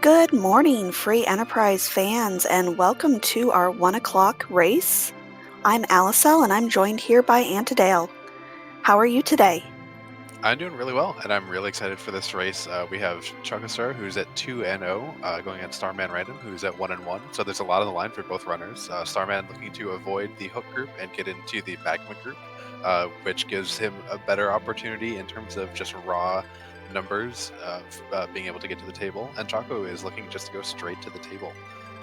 Good morning, Free Enterprise fans, and welcome to our 1 o'clock race. I'm Alicel, and I'm joined here by Antidale. How are you today? I'm doing really well, and I'm really excited for this race. We have chocosura, who's at 2-0, going against starmanrandom, who's at 1-1. So there's a lot on the line for both runners. Starman looking to avoid the hook group and get into the magma group, which gives him a better opportunity in terms of just raw numbers of being able to get to the table. And Choco is looking just to go straight to the table.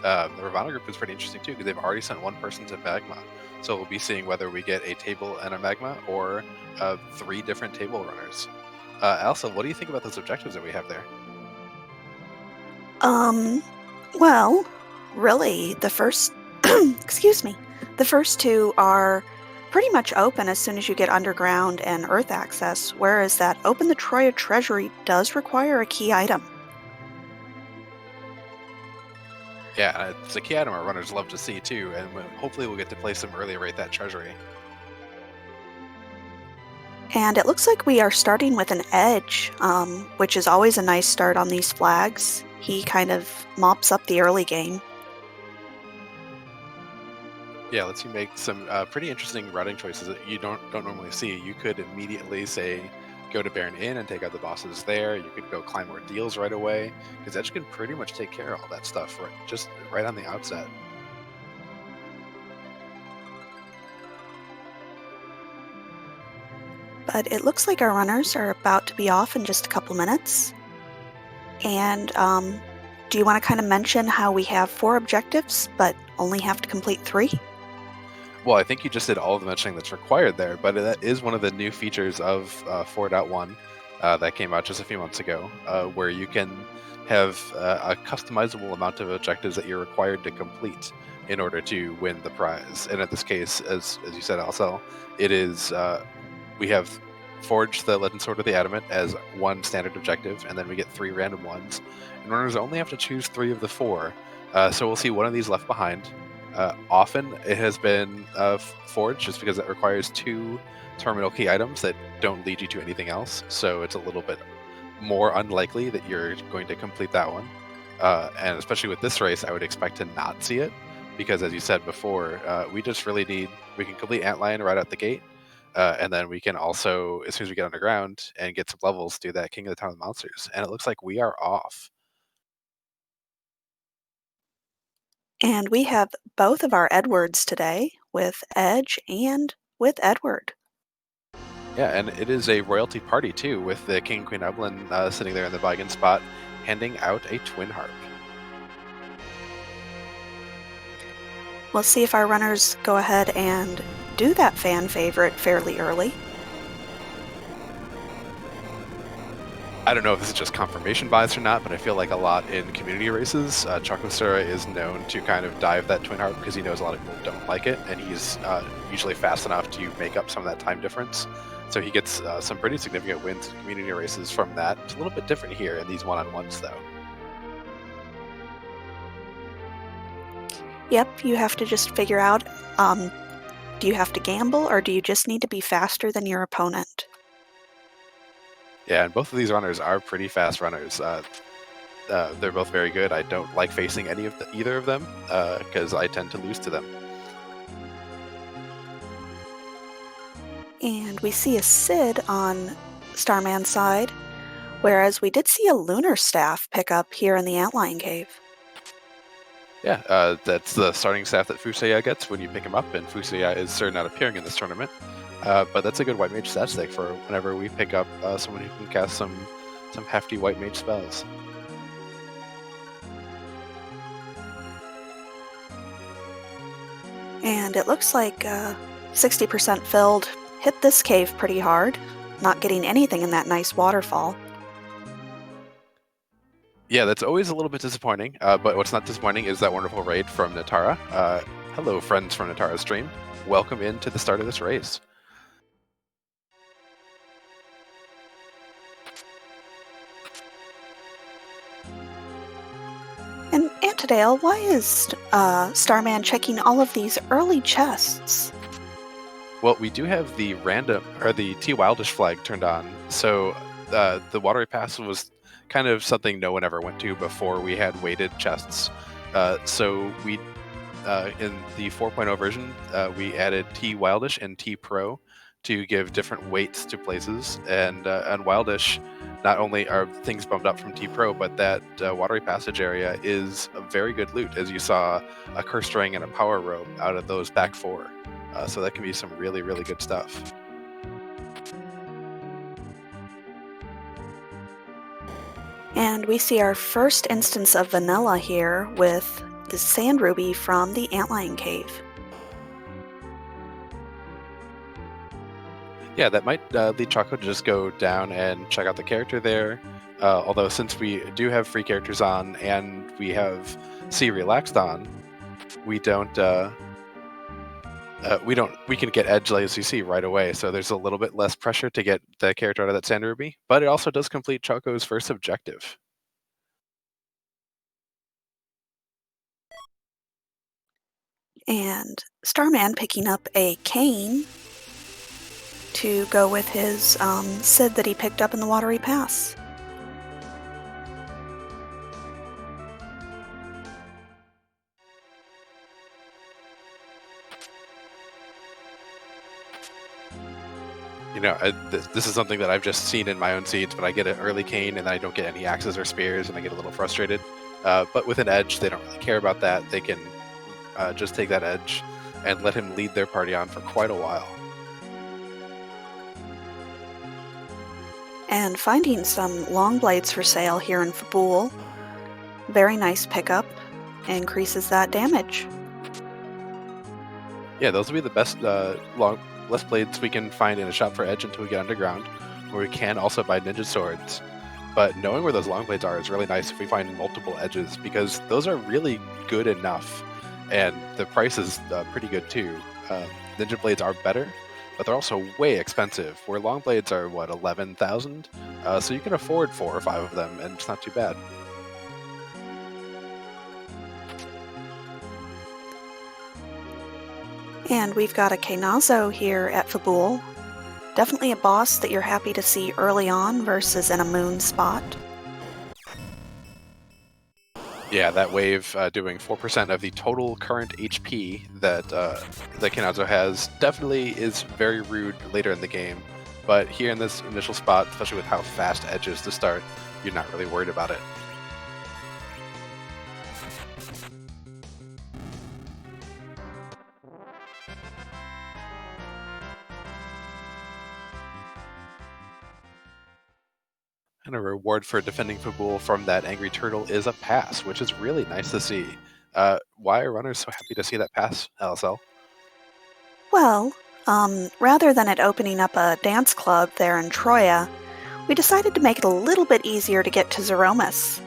The Ravana group is pretty interesting too, because they've already sent one person to magma. So we'll be seeing whether we get a table and a magma, or 3 different table runners. Elsa, what do you think about those objectives that we have there? Well, really, the first, the first two are pretty much open as soon as you get underground and earth access, whereas that Open the Troya Treasury does require a key item. Yeah, it's a key item our runners love to see too, and hopefully we'll get to place them early right that treasury. And it looks like we are starting with an edge, which is always a nice start on these flags. He kind of mops up the early game. Yeah, lets you make some pretty interesting routing choices that you don't normally see. You could immediately say, go to Baron Inn and take out the bosses there. You could go climb more deals right away, because Edge can pretty much take care of all that stuff right on the outset. But it looks like our runners are about to be off in just a couple minutes. And do you want to kind of mention how we have 4 objectives, but only have to complete 3? Well, I think you just did all of the mentioning that's required there, but that is one of the new features of 4.1 that came out just a few months ago, where you can have a customizable amount of objectives that you're required to complete in order to win the prize. And in this case, as you said, Alcel, it is we have Forge the Legend Sword of the Adamant as one standard objective, and then we get 3 random ones. And runners only have to choose 3 of the 4, so we'll see one of these left behind. Often it has been Forge, just because it requires 2 terminal key items that don't lead you to anything else, so it's a little bit more unlikely that you're going to complete that one. And especially with this race, I would expect to not see it, because as you said before, we just really we can complete Antlion right out the gate, and then we can also, as soon as we get underground and get some levels, do that King of the Town of the Monsters. And it looks like we are off. And we have both of our Edwards today, with Edge and with Edward. Yeah, and it is a royalty party too, with the King and Queen Evelyn sitting there in the wagon spot, handing out a twin harp. We'll see if our runners go ahead and do that fan favorite fairly early. I don't know if this is just confirmation bias or not, but I feel like a lot in community races, chocosura is known to kind of dive that twin harp because he knows a lot of people don't like it, and he's usually fast enough to make up some of that time difference. So he gets some pretty significant wins in community races from that. It's a little bit different here in these one-on-ones, though. Yep, you have to just figure out, do you have to gamble, or do you just need to be faster than your opponent? Yeah, and both of these runners are pretty fast runners. They're both very good. I don't like facing either of them, because I tend to lose to them. And we see a Sid on Starman's side, whereas we did see a Lunar Staff pick up here in the Antlion Cave. Yeah, that's the starting staff that Fuseya gets when you pick him up, and Fuseya is certainly not appearing in this tournament. But that's a good White Mage stat stick for whenever we pick up someone who can cast some hefty White Mage spells. And it looks like 60% filled hit this cave pretty hard, not getting anything in that nice waterfall. Yeah, that's always a little bit disappointing, but what's not disappointing is that wonderful raid from Natara. Hello, friends from Natara's stream. Welcome into the start of this race. And Antidale, why is Starman checking all of these early chests? Well, we do have the random, or the T Wildish flag turned on, so the Watery Pass was kind of something no one ever went to before we had weighted chests. So we in the 4.0 version, we added T Wildish and T Pro to give different weights to places. And on Wildish, not only are things bumped up from T Pro, but that watery passage area is a very good loot, as you saw a cursed ring and a power robe out of those back four. So that can be some really, really good stuff. And we see our first instance of vanilla here with the sand ruby from the Antlion Cave. Yeah, that might lead Choco to just go down and check out the character there. Although since we do have free characters on and we have C relaxed on, we can get edge as you see right away. So there's a little bit less pressure to get the character out of that sand ruby, but it also does complete Choco's first objective. And Starman picking up a cane to go with his Sid that he picked up in the Watery Pass. You know, this is something that I've just seen in my own seeds, but I get an early cane and then I don't get any axes or spears and I get a little frustrated. But with an edge, they don't really care about that. They can just take that edge and let him lead their party on for quite a while. And finding some long blades for sale here in Fabul. Very nice pickup. Increases that damage. Yeah, those will be the best less blades we can find in a shop for edge until we get underground, where we can also buy ninja swords. But knowing where those long blades are is really nice if we find multiple edges, because those are really good enough, and the price is pretty good too. Ninja blades are better, but they're also way expensive, where long blades are, what, 11,000? So you can afford 4 or 5 of them, and it's not too bad. And we've got a Kenazo here at Fabul. Definitely a boss that you're happy to see early on versus in a moon spot. Yeah, that wave doing 4% of the total current HP that Kenazo has definitely is very rude later in the game. But here in this initial spot, especially with how fast Edge is to start, you're not really worried about it. And a reward for defending Fabul from that angry turtle is a pass, which is really nice to see. Why are runners so happy to see that pass, LSL? Well, rather than it opening up a dance club there in Troya, we decided to make it a little bit easier to get to Zeromus.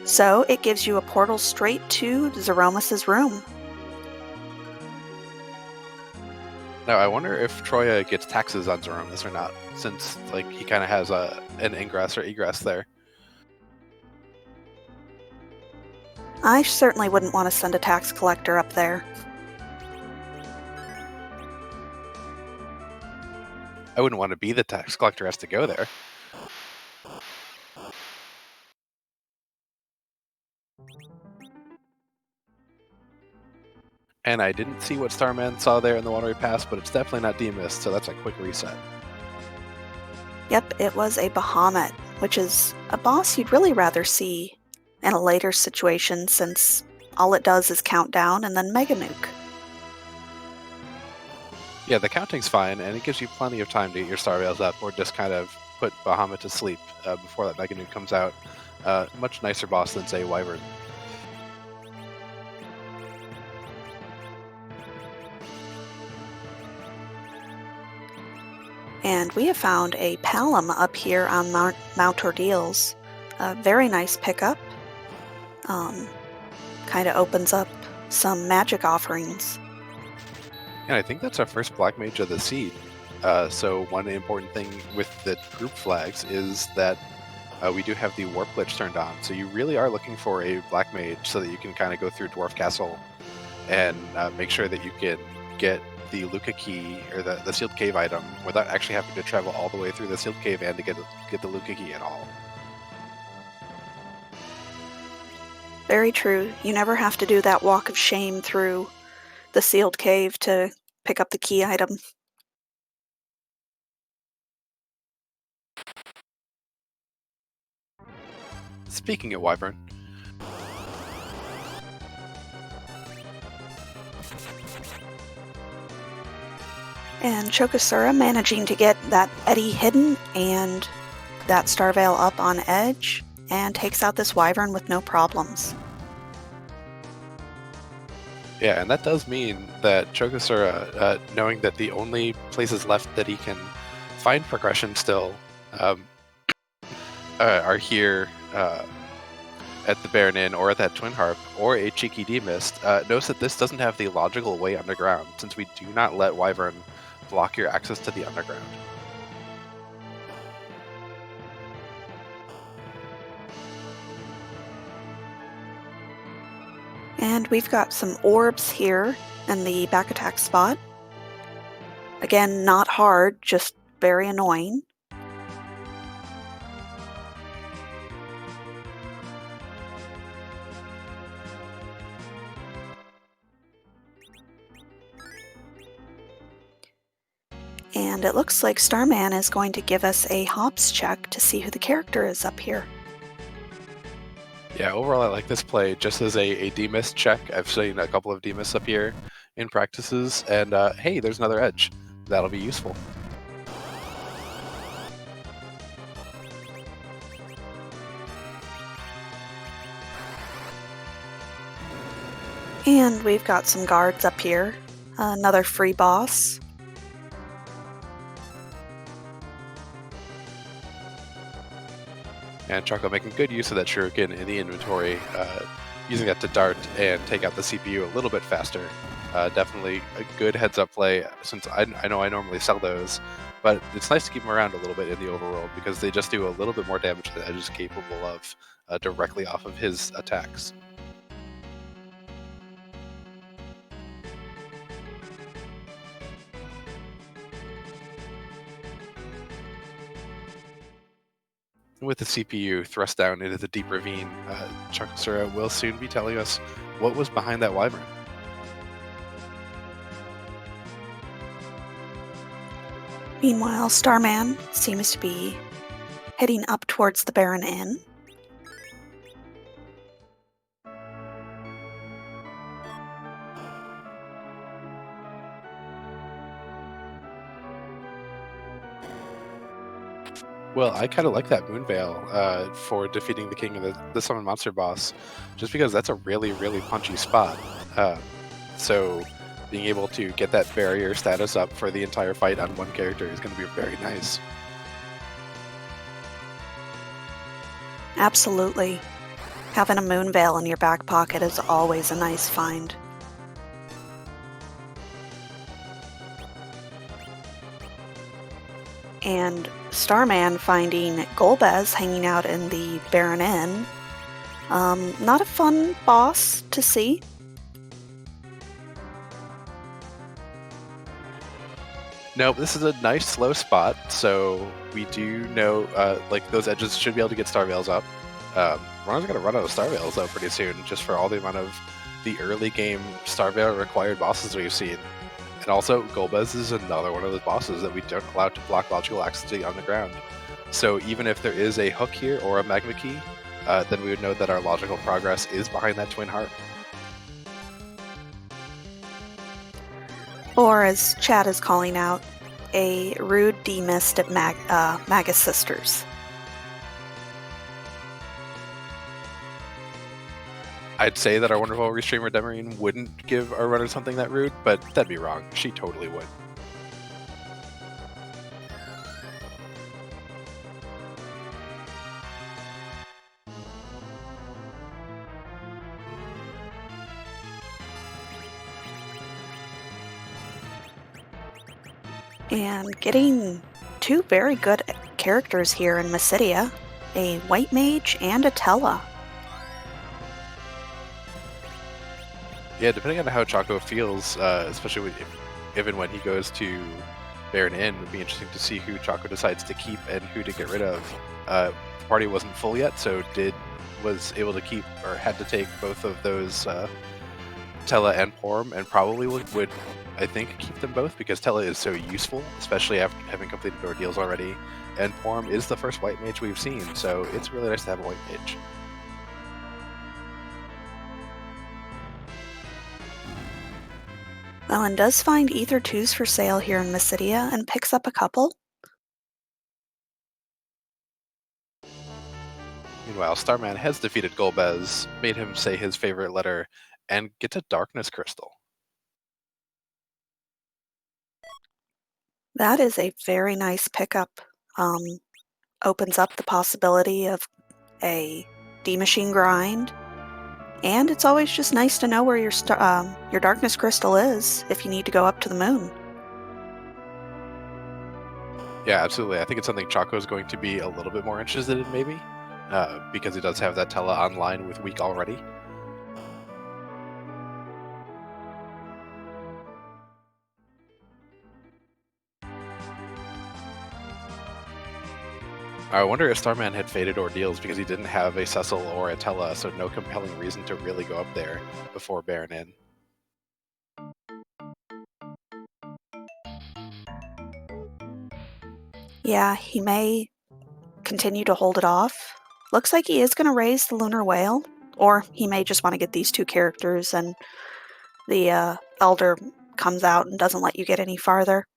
So it gives you a portal straight to Zeromus's room. Now, I wonder if Troya gets taxes on Zeromus or not, since like he kind of has an ingress or egress there. I certainly wouldn't want to send a tax collector up there. I wouldn't want to be the tax collector has to go there. And I didn't see what Starman saw there in the Watery Pass, but it's definitely not Threemus, so that's a quick reset. Yep, it was a Bahamut, which is a boss you'd really rather see in a later situation since all it does is count down and then Mega Nuke. Yeah, the counting's fine, and it gives you plenty of time to get your Star Rails up, or just kind of put Bahamut to sleep before that Mega Nuke comes out. Much nicer boss than, say, Wyvern. And we have found a Palom up here on Mount Ordeals. A very nice pickup. Kind of opens up some magic offerings. And I think that's our first Black Mage of the Seed. So one important thing with the group flags is that we do have the Warp Glitch turned on. So you really are looking for a Black Mage so that you can kind of go through Dwarf Castle and make sure that you can get the Luca key or the sealed cave item without actually having to travel all the way through the sealed cave and to get the Luca key at all. Very true. You never have to do that walk of shame through the sealed cave to pick up the key item. Speaking of Wyvern, And Chocosura managing to get that eddy hidden and that Starveil up on edge and takes out this Wyvern with no problems. yeah, and that does mean that Chocosura, knowing that the only places left that he can find progression still are here at the Baron Inn or at that Twin Harp or a cheeky D-Mist, notice that this doesn't have the logical way underground, since we do not let Wyvern block your access to the underground. And we've got some orbs here in the back attack spot. Again, not hard, just very annoying. And it looks like Starman is going to give us a hops check to see who the character is up here. Yeah, overall I like this play just as a D-Mist check. I've seen a couple of D-Mists up here in practices, and hey, there's another edge. That'll be useful. And we've got some guards up here. Another free boss. And Choco making good use of that shuriken in the inventory, using that to dart and take out the CPU a little bit faster. Definitely a good heads-up play, since I know I normally sell those, but it's nice to keep them around a little bit in the overworld because they just do a little bit more damage than Edge is capable of directly off of his attacks. With the CPU thrust down into the deep ravine, Chocosura will soon be telling us what was behind that wyvern. Meanwhile, Starman seems to be heading up towards the Baron Inn. Well, I kind of like that Moonveil for defeating the king of the Summon Monster boss, just because that's a really, really punchy spot. So being able to get that barrier status up for the entire fight on one character is going to be very nice. Absolutely. Having a Moonveil in your back pocket is always a nice find. And Starman finding Golbez hanging out in the Baron Inn. Not a fun boss to see. Nope, this is a nice slow spot, so we do know like those edges should be able to get Starveils up. Runners are going to run out of Starveils though pretty soon, just for all the amount of the early game Starveil required bosses we've seen. And also, Golbez is another one of those bosses that we don't allow to block logical access to the underground. So even if there is a hook here or a magma key, then we would know that our logical progress is behind that Twin Harp. Or as Chad is calling out, a rude D-Mist at Magus Sisters. I'd say that our wonderful restreamer Demarine wouldn't give our runner something that rude, but that'd be wrong. She totally would. And getting two very good characters here in Mysidia, a White Mage and a Tella. Yeah, depending on how Choco feels, especially if and when he goes to Baron Inn, it would be interesting to see who Choco decides to keep and who to get rid of. The party wasn't full yet, so did was able to keep or had to take both of those Tella and Porm, and probably would I think keep them both because Tella is so useful, especially after having completed ordeals already, and Porm is the first white mage we've seen, so it's really nice to have a white mage. Ellen does find Ether 2s for sale here in Mysidia and picks up a couple. Meanwhile, Starman has defeated Golbez, made him say his favorite letter, and gets a Darkness Crystal. That is a very nice pickup. Opens up the possibility of a D-Machine grind, and it's always just nice to know where your Darkness Crystal is if you need to go up to the moon. Yeah, absolutely. I think it's something Choco is going to be a little bit more interested in, maybe, because he does have that Tella online with Week already. I wonder if Starman had faded ordeals because he didn't have a Cecil or a Tella, so no compelling reason to really go up there before Baron in. Yeah, he may continue to hold it off. Looks like he is going to raise the Lunar Whale, or he may just want to get these two characters and the Elder comes out and doesn't let you get any farther.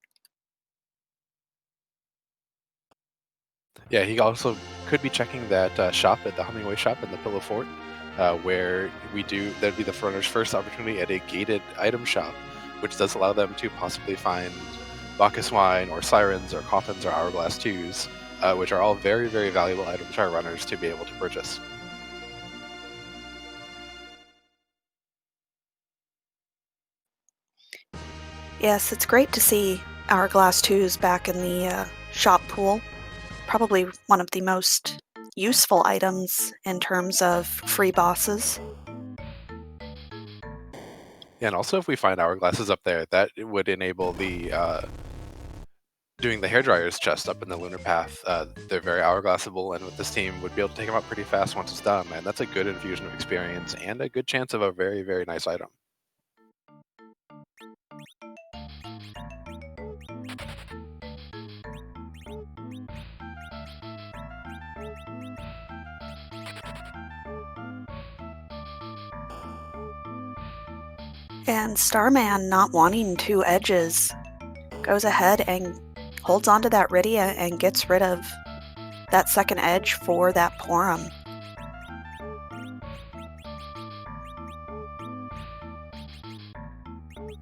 Yeah, he also could be checking that shop at the Hummingway shop in the Pillow Fort, where that'd be the runner's first opportunity at a gated item shop, which does allow them to possibly find Bacchus wine or sirens or coffins or hourglass 2s, which are all very, very valuable items to our runners to be able to purchase. Yes, it's great to see hourglass 2s back in the shop pool. Probably one of the most useful items in terms of free bosses. Yeah, and also if we find hourglasses up there, that would enable the doing the hairdryer's chest up in the Lunar Path. They're very hourglassable, and with this team would be able to take them up pretty fast once it's done, and that's a good infusion of experience and a good chance of a very, very nice item. And Starman, not wanting two edges, goes ahead and holds onto that Rydia and gets rid of that second edge for that Porum.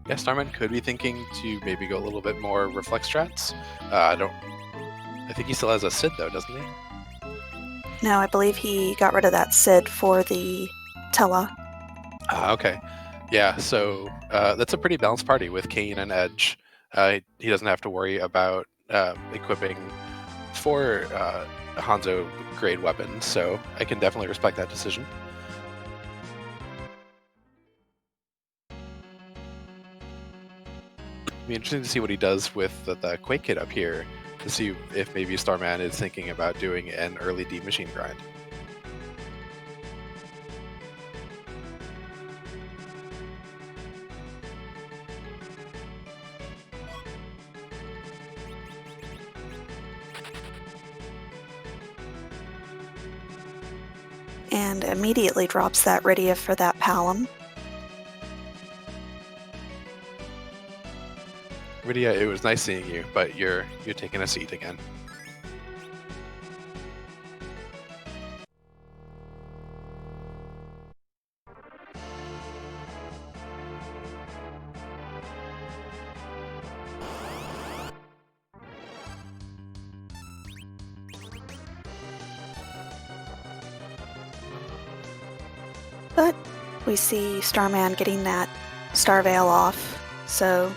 Yeah, Starman could be thinking to maybe go a little bit more reflex strats. I think he still has a Sid though, doesn't he? No, I believe he got rid of that Sid for the Tella. Okay. Yeah, so that's a pretty balanced party with Kane and Edge. He doesn't have to worry about equipping 4 Hanzo grade weapons, so I can definitely respect that decision. It'd be interesting to see what he does with the Quake kit up here, to see if maybe Starman is thinking about doing an early D machine grind. And immediately drops that Rydia for that Palom. Rydia, it was nice seeing you, but you're taking a seat again. But we see Starman getting that Star Veil off, so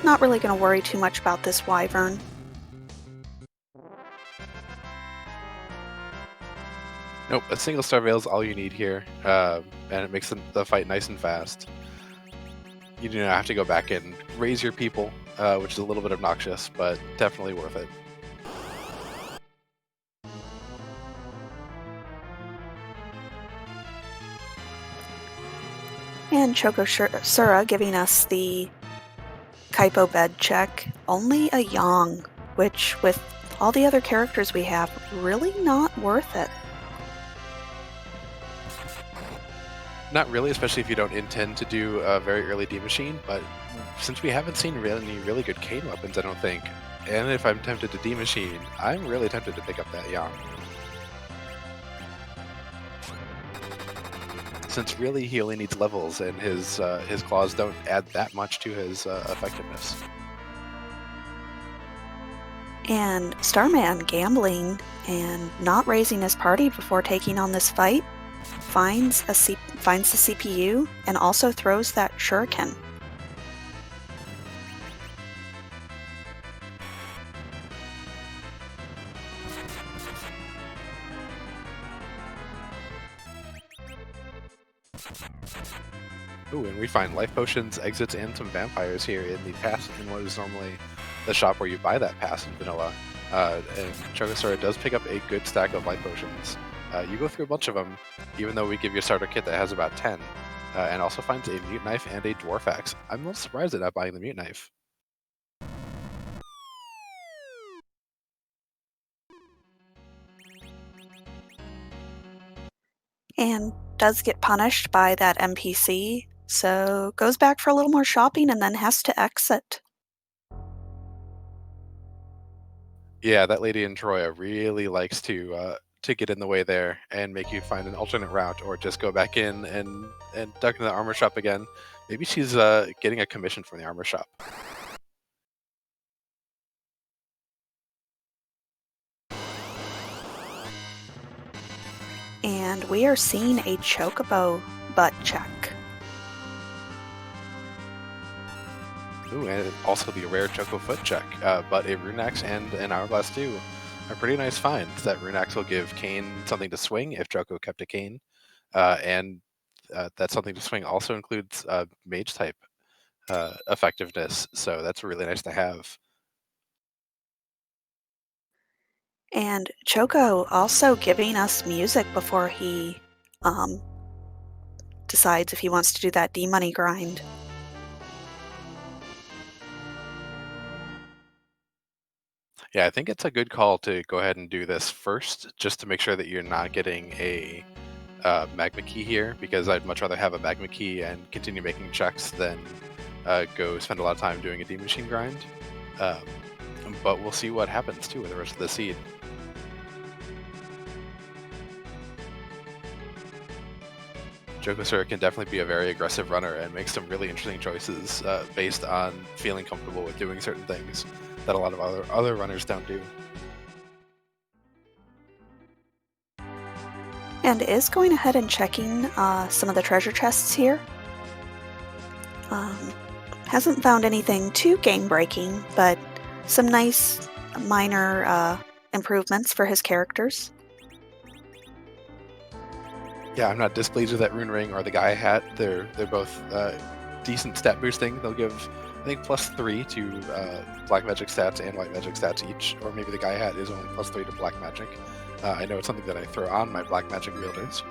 not really going to worry too much about this Wyvern. Nope, a single Star Veil is all you need here, and it makes the fight nice and fast. You do not have to go back and raise your people, which is a little bit obnoxious, but definitely worth it. And chocosura giving us the Kaipo bed check, only a yang, which with all the other characters we have, really not worth it. Not really, especially if you don't intend to do a very early D machine, but since we haven't seen any really good Kane weapons, I don't think, and if I'm tempted to D machine, I'm really tempted to pick up that Yang. Since really he only needs levels, and his claws don't add that much to his effectiveness. And Starman gambling and not raising his party before taking on this fight finds the CPU and also throws that shuriken. Ooh, and we find life potions, exits, and some vampires here in the pass in what is normally the shop where you buy that pass in vanilla. And Chocosura does pick up a good stack of life potions. You go through a bunch of them, even though we give you a starter kit that has about 10, and also finds a mute knife and a dwarf axe. I'm a little surprised at not buying the mute knife. And does get punished by that NPC, so goes back for a little more shopping and then has to exit. Yeah, that lady in Troya really likes to get in the way there and make you find an alternate route, or just go back in and duck into the armor shop again. Maybe she's getting a commission from the armor shop. And we are seeing a chocobo butt check. Ooh, and also the rare Choco foot check, but a rune axe and an hourglass too. A pretty nice find. That rune axe will give Kane something to swing if Choco kept a Kane, and that something to swing also includes mage type effectiveness. So that's really nice to have. And Choco also giving us music before he decides if he wants to do that D-money grind. Yeah, I think it's a good call to go ahead and do this first, just to make sure that you're not getting a magma key here, because I'd much rather have a magma key and continue making checks than go spend a lot of time doing a D machine grind. Um, but we'll see what happens too with the rest of the seed. Jokosura can definitely be a very aggressive runner and make some really interesting choices based on feeling comfortable with doing certain things that a lot of other runners don't do. And is going ahead and checking some of the treasure chests here. Hasn't found anything too game-breaking, but some nice minor improvements for his characters. Yeah, I'm not displeased with that rune ring or the Gaia hat. They're both decent stat boosting. They'll give, I think, +3 to black magic stats and white magic stats each, or maybe the Gaia hat is only +3 to black magic. I know it's something that I throw on my black magic wielders.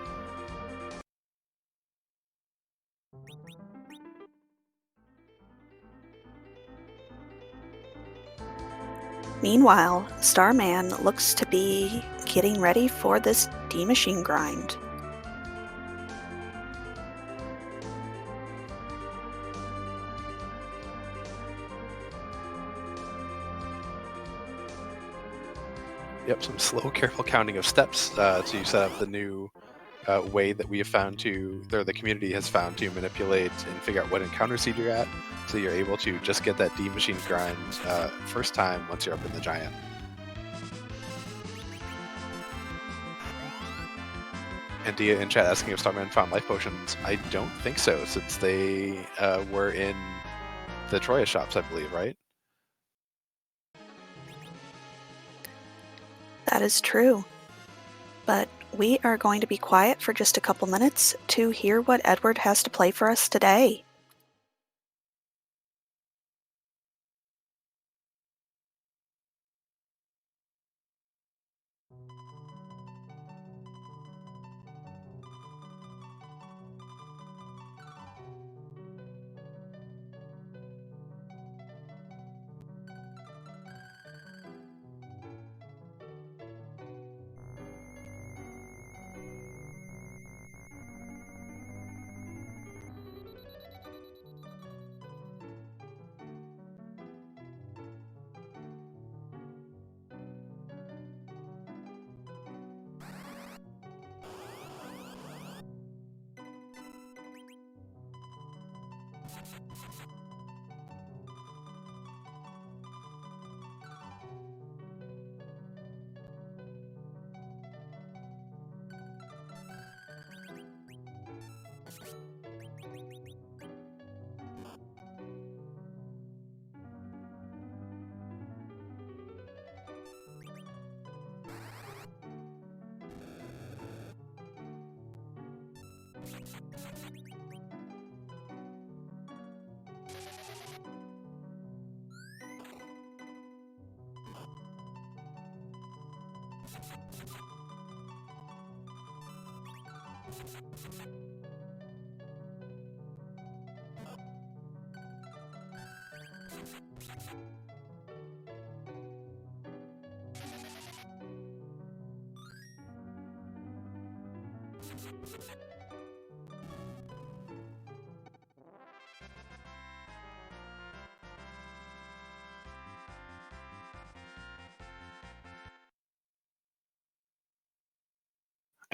Meanwhile, Starman looks to be getting ready for this D-machine grind. Yep, some slow, careful counting of steps to set up the new way that we have found to, or the community has found to manipulate and figure out what encounter seed you're at, so you're able to just get that D machine grind first time once you're up in the giant. And Dia in chat asking if Starman found life potions. I don't think so, since they were in the Troya shops, I believe, right? That is true. But we are going to be quiet for just a couple minutes to hear what Edward has to play for us today.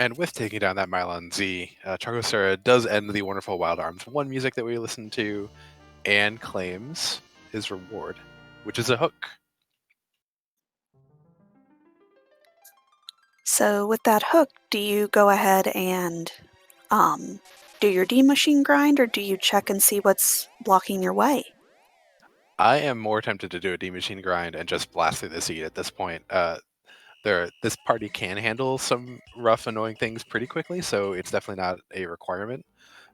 And with taking down that Mylon Z, Chocosura does end the wonderful Wild Arms 1 music that we listened to and claims his reward, which is a hook. So with that hook, do you go ahead and do your D machine grind, or do you check and see what's blocking your way? I am more tempted to do a D machine grind and just blast through the seed at this point. This party can handle some rough, annoying things pretty quickly, so it's definitely not a requirement.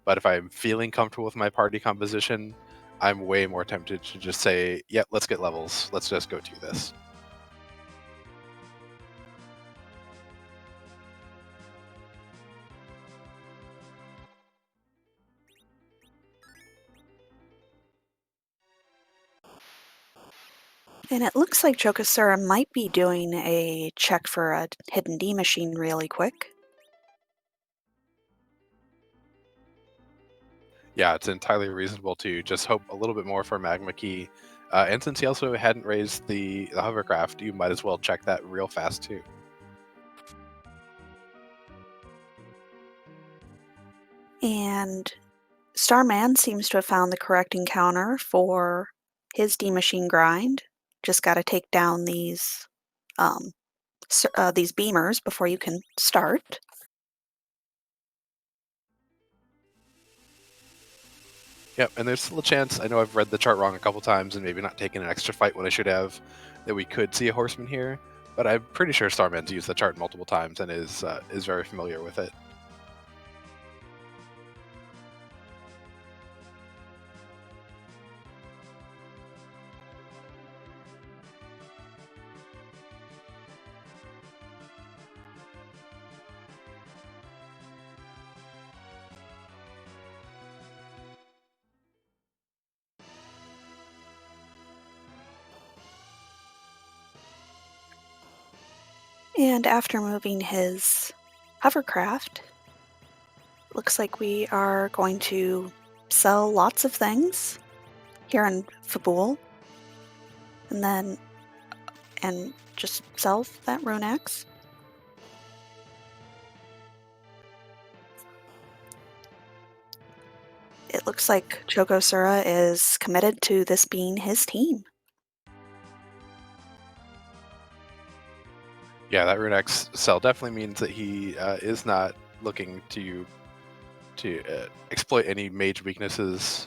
But if I'm feeling comfortable with my party composition, I'm way more tempted to just say, "Yep, let's get levels. Let's just go do this." And it looks like Chokosura might be doing a check for a hidden D machine really quick. Yeah, it's entirely reasonable to just hope a little bit more for Magma Key. And since he also hadn't raised the hovercraft, you might as well check that real fast too. And Starman seems to have found the correct encounter for his D machine grind. Just got to take down these beamers before you can start. Yep, and there's still a chance, I know I've read the chart wrong a couple times and maybe not taken an extra fight when I should have, that we could see a horseman here, but I'm pretty sure Starman's used the chart multiple times and is very familiar with it. And after moving his hovercraft, looks like we are going to sell lots of things here in Fabul, and just sell that Rune Axe. It looks like Chokosura is committed to this being his team. Yeah, that Rune X cell definitely means that he is not looking to exploit any mage weaknesses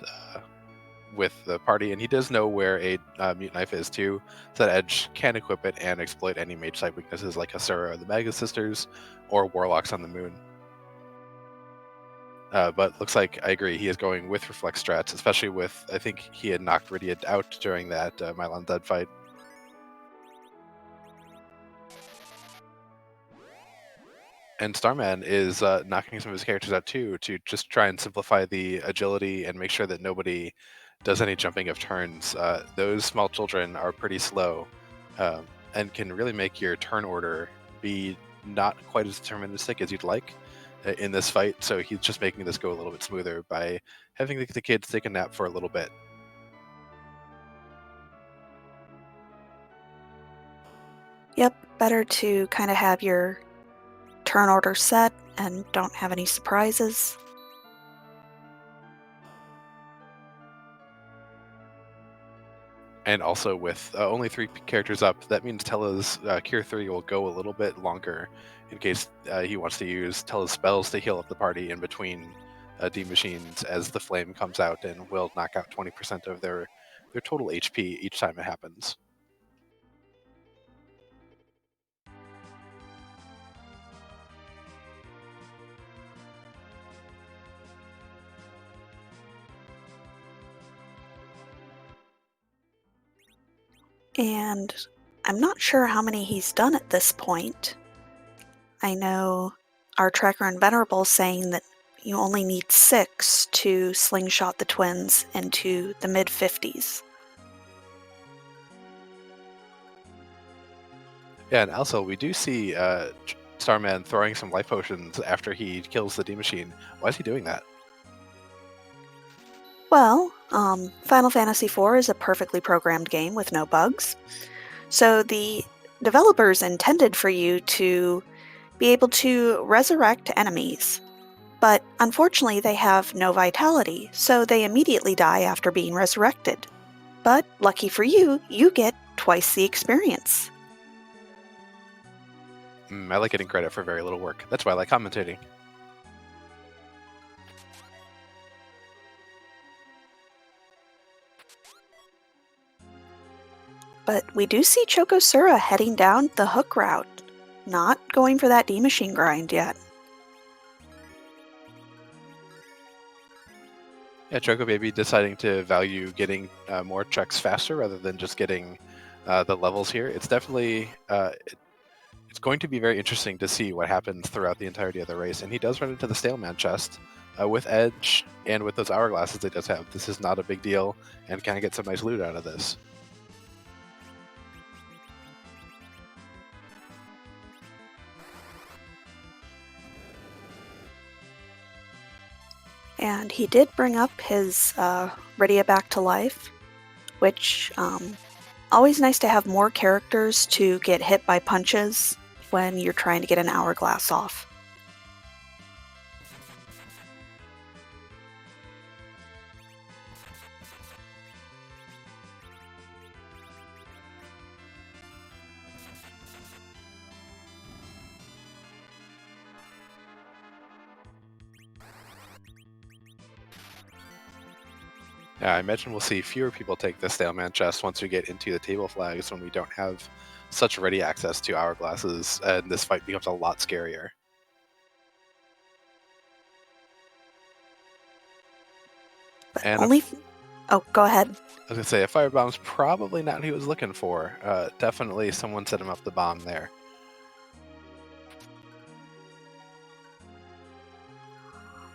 with the party, and he does know where a mute knife is too, so that Edge can equip it and exploit any mage type weaknesses like Hasura or the Magus Sisters, or Warlocks on the Moon. But looks like, I agree, he is going with Reflect strats, especially with, I think he had knocked Rydia out during that Mylon Dead fight. And Starman is knocking some of his characters out too, to just try and simplify the agility and make sure that nobody does any jumping of turns. Those small children are pretty slow and can really make your turn order be not quite as deterministic as you'd like in this fight. So he's just making this go a little bit smoother by having the kids take a nap for a little bit. Yep, better to kind of have your turn order set and don't have any surprises. And also with only 3 characters up, that means Tella's Cure 3 will go a little bit longer in case he wants to use Tella's spells to heal up the party in between D machines as the flame comes out and will knock out 20% of their total HP each time it happens. And I'm not sure how many he's done at this point. I know our tracker and Venerable saying that you only need 6 to slingshot the twins into the mid-50s. Yeah, and also we do see Starman throwing some life potions after he kills the D machine. Why is he doing that? Well, Final Fantasy IV is a perfectly programmed game with no bugs. So the developers intended for you to be able to resurrect enemies. But unfortunately, they have no vitality, so they immediately die after being resurrected. But lucky for you, you get twice the experience. I like getting credit for very little work. That's why I like commentating. But we do see chocosura heading down the hook route, not going for that D-machine grind yet. Yeah, Choco Baby deciding to value getting more checks faster rather than just getting the levels here. It's definitely it's going to be very interesting to see what happens throughout the entirety of the race. And he does run into the Staleman chest with Edge and with those hourglasses he does have. This is not a big deal and can get some nice loot out of this. And he did bring up his Rydia back to life, which always nice to have more characters to get hit by punches when you're trying to get an hourglass off. I imagine we'll see fewer people take the Staleman chest once we get into the table flags when we don't have such ready access to hourglasses, and this fight becomes a lot scarier. But And only... Oh, go ahead. I was going to say, a firebomb's probably not what he was looking for. Definitely someone set him up the bomb there.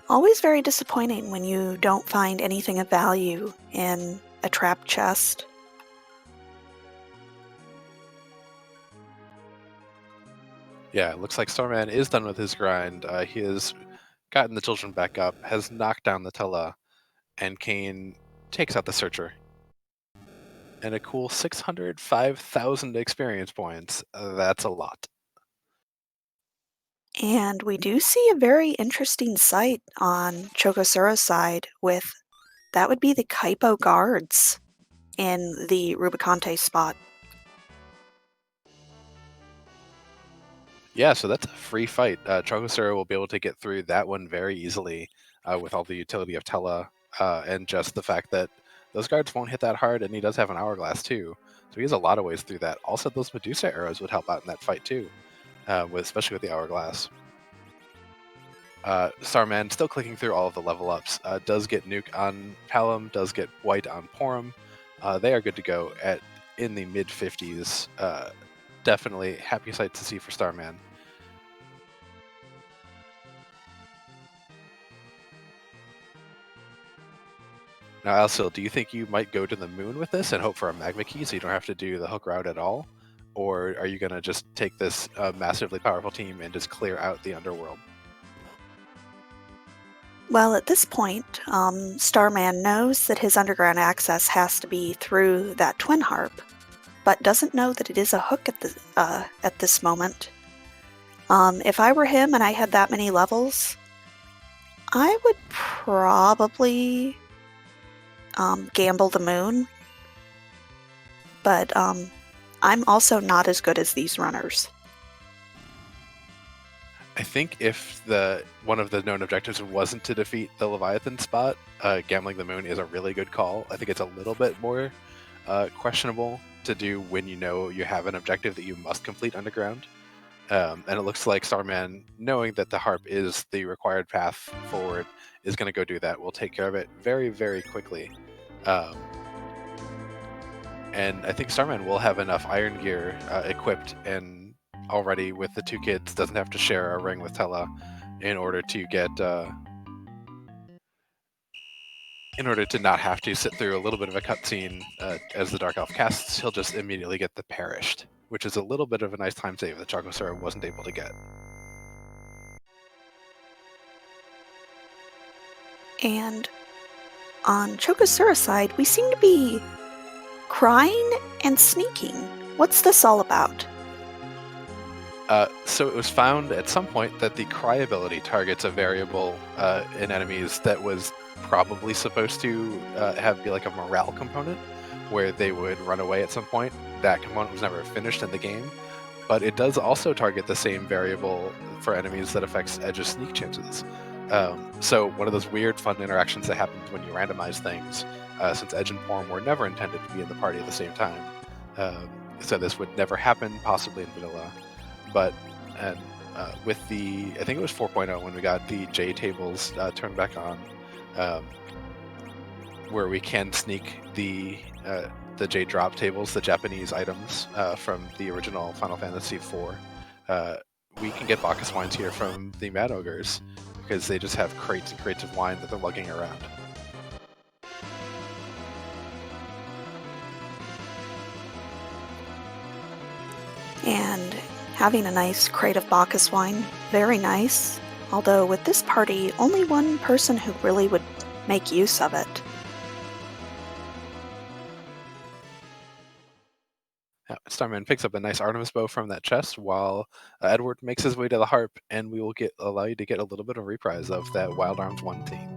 Always very disappointing when you don't find anything of value in a trap chest. Yeah, it looks like Starman is done with his grind. He has gotten the children back up, has knocked down the Tella, and Kane takes out the Searcher. And a cool 605,000 experience points. That's a lot. And we do see a very interesting sight on Chocosura's side with, that would be the Kaipo guards in the Rubicante spot. Yeah, so that's a free fight. Chocosura will be able to get through that one very easily with all the utility of Tella and just the fact that those guards won't hit that hard, and he does have an hourglass too. So he has a lot of ways through that. Also, those Medusa arrows would help out in that fight too, especially with the hourglass. Starman still clicking through all of the level ups. Does get Nuke on Palom, does get White on Porum. They are good to go in the mid 50s. Definitely happy sight to see for Starman. Now, Alcil, do you think you might go to the moon with this and hope for a magma key so you don't have to do the hook route at all? Or are you going to just take this massively powerful team and just clear out the underworld? Well, at this point, Starman knows that his underground access has to be through that twin harp, but doesn't know that it is a hook at this moment. If I were him and I had that many levels, I would probably gamble the moon. but I'm also not as good as these runners. I think if one of the known objectives wasn't to defeat the Leviathan spot, Gambling the Moon is a really good call. I think it's a little bit more questionable to do when you know you have an objective that you must complete underground. And it looks like Starman, knowing that the harp is the required path forward, is going to go do that. We'll take care of it very, very quickly. And I think Starman will have enough iron gear equipped and already with the two kids, doesn't have to share a ring with Tella in order to get in order to not have to sit through a little bit of a cutscene as the Dark Elf casts. He'll just immediately get the Perished, which is a little bit of a nice time save that chocosura wasn't able to get. And on chocosura's side, we seem to be crying and sneaking. What's this all about? So it was found at some point that the cry ability targets a variable in enemies that was probably supposed to be like a morale component, where they would run away at some point. That component was never finished in the game, but it does also target the same variable for enemies that affects Edge's sneak chances. So one of those weird fun interactions that happens when you randomize things, since Edge and Form were never intended to be in the party at the same time. So this would never happen, possibly in vanilla. But with the, I think it was 4.0 when we got the J tables turned back on, where we can sneak the J drop tables, the Japanese items from the original Final Fantasy IV. We can get Bacchus wines here from the Mad Ogres because they just have crates and crates of wine that they're lugging around. And having a nice crate of Bacchus wine, very nice. Although with this party, only one person who really would make use of it. Starman picks up a nice Artemis bow from that chest while Edward makes his way to the harp, and we will allow you to get a little bit of reprise of that Wild Arms 1 theme.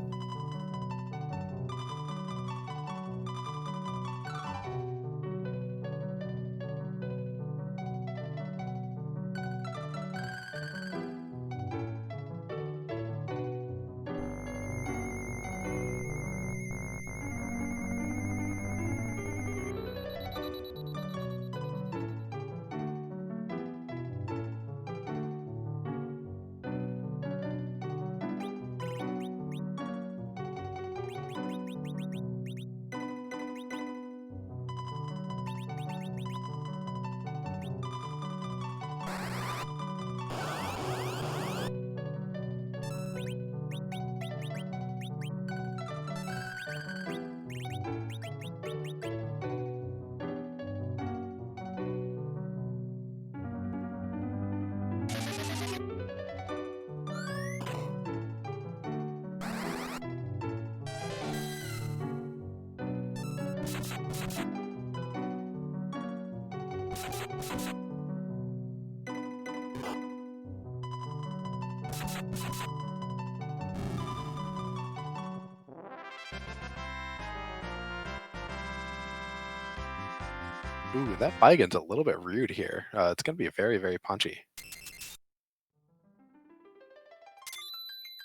Ooh, that Baigon's a little bit rude here. It's going to be very, very punchy.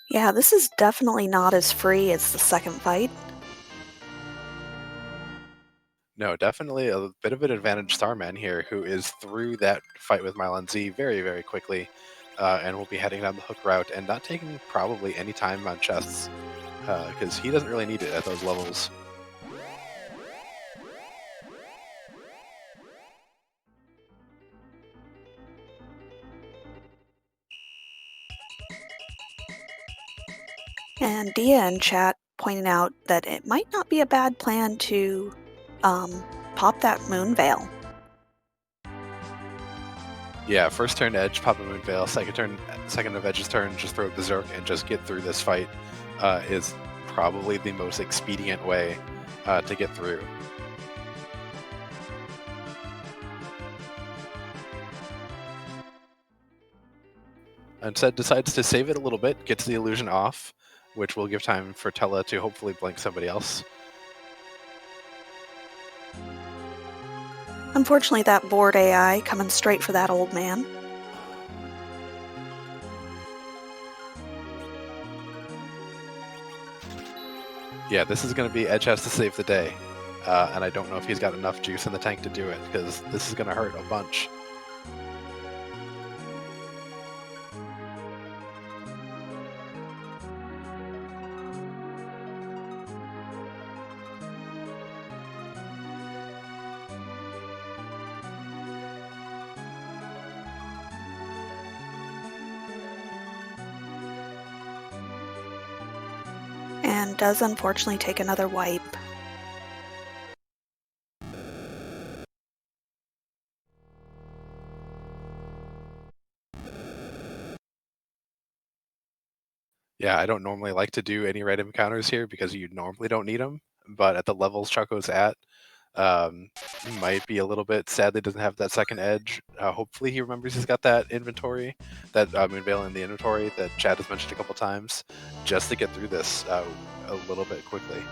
Yeah, this is definitely not as free as the second fight. No, definitely a bit of an advantage Starman here, who is through that fight with Mylon Z very, very quickly, and will be heading down the hook route and not taking probably any time on chests, because he doesn't really need it at those levels. And Dia in chat pointing out that it might not be a bad plan to pop that moon veil. Yeah, first turn Edge, pop a Moon Veil. Second of Edge's turn, just throw Berserk and just get through this fight is probably the most expedient way to get through. Instead, decides to save it a little bit, gets the illusion off, which will give time for Tella to hopefully blink somebody else. Unfortunately, that bored AI coming straight for that old man. Yeah, this is going to be Edge has to save the day. And I don't know if he's got enough juice in the tank to do it, because this is going to hurt a bunch. And does unfortunately take another wipe. Yeah, I don't normally like to do any random encounters here because you normally don't need them, but at the levels Choco's at, he might be a little bit sadly doesn't have that second edge. Hopefully he remembers he's got that inventory, that Moonveil in the inventory that Chad has mentioned a couple times, just to get through this a little bit quickly.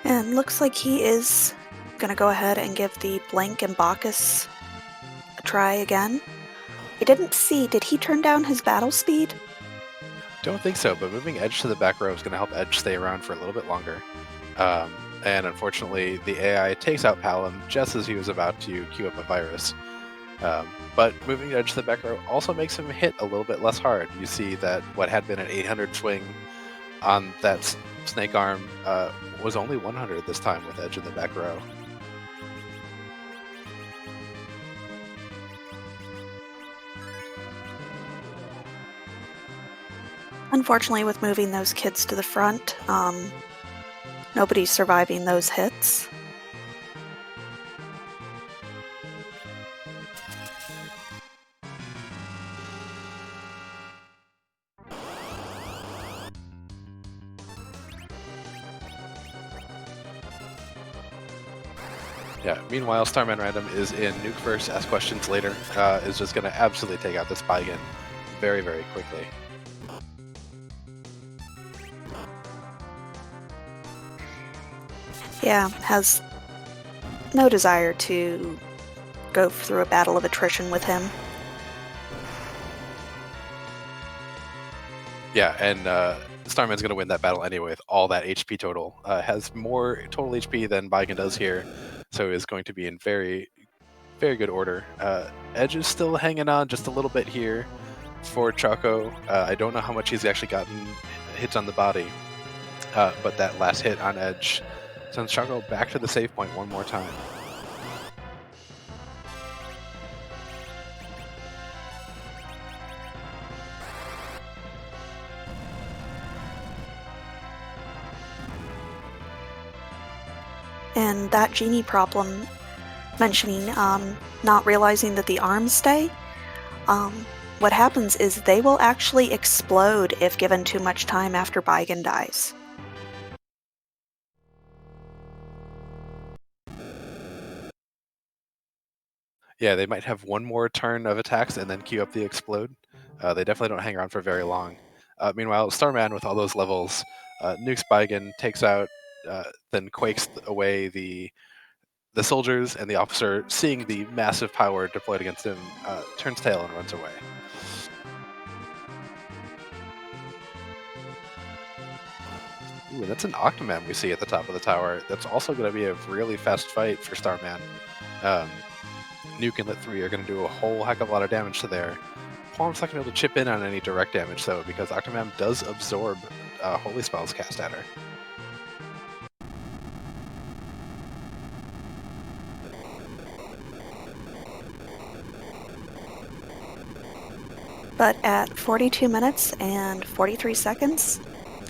And looks like he is gonna go ahead and give the Blink and Bacchus a try again. I didn't see, did he turn down his battle speed? Don't think so, but moving Edge to the back row is going to help Edge stay around for a little bit longer. And unfortunately, the AI takes out Palom just as he was about to queue up a virus. But moving Edge to the back row also makes him hit a little bit less hard. You see that what had been an 800 swing on that snake arm was only 100 this time with Edge in the back row. Unfortunately, with moving those kids to the front, nobody's surviving those hits. Yeah, meanwhile, Starman Random is in Nuke First, Ask Questions Later, is just going to absolutely take out this Baigen very, very quickly. Yeah, has no desire to go through a battle of attrition with him. Yeah, and Starman's going to win that battle anyway with all that HP total. Has more total HP than Baigen does here, so is going to be in very, very good order. Edge is still hanging on just a little bit here for Choco. I don't know how much he's actually gotten hits on the body, but that last hit on Edge sends Choco back to the save point one more time. And that genie problem, mentioning not realizing that the arms stay, what happens is they will actually explode if given too much time after Baigen dies. Yeah, they might have one more turn of attacks and then queue up the explode. They definitely don't hang around for very long. Meanwhile, Starman with all those levels nukes Baigen, takes out, then quakes away the soldiers, and the officer, seeing the massive power deployed against him, turns tail and runs away. Ooh, and that's an Octomam we see at the top of the tower. That's also going to be a really fast fight for Starman. Nuke and Lit 3 are going to do a whole heck of a lot of damage to there. Palom's not going to be able to chip in on any direct damage, though, because Octomam does absorb Holy Spells cast at her. But at 42 minutes and 43 seconds,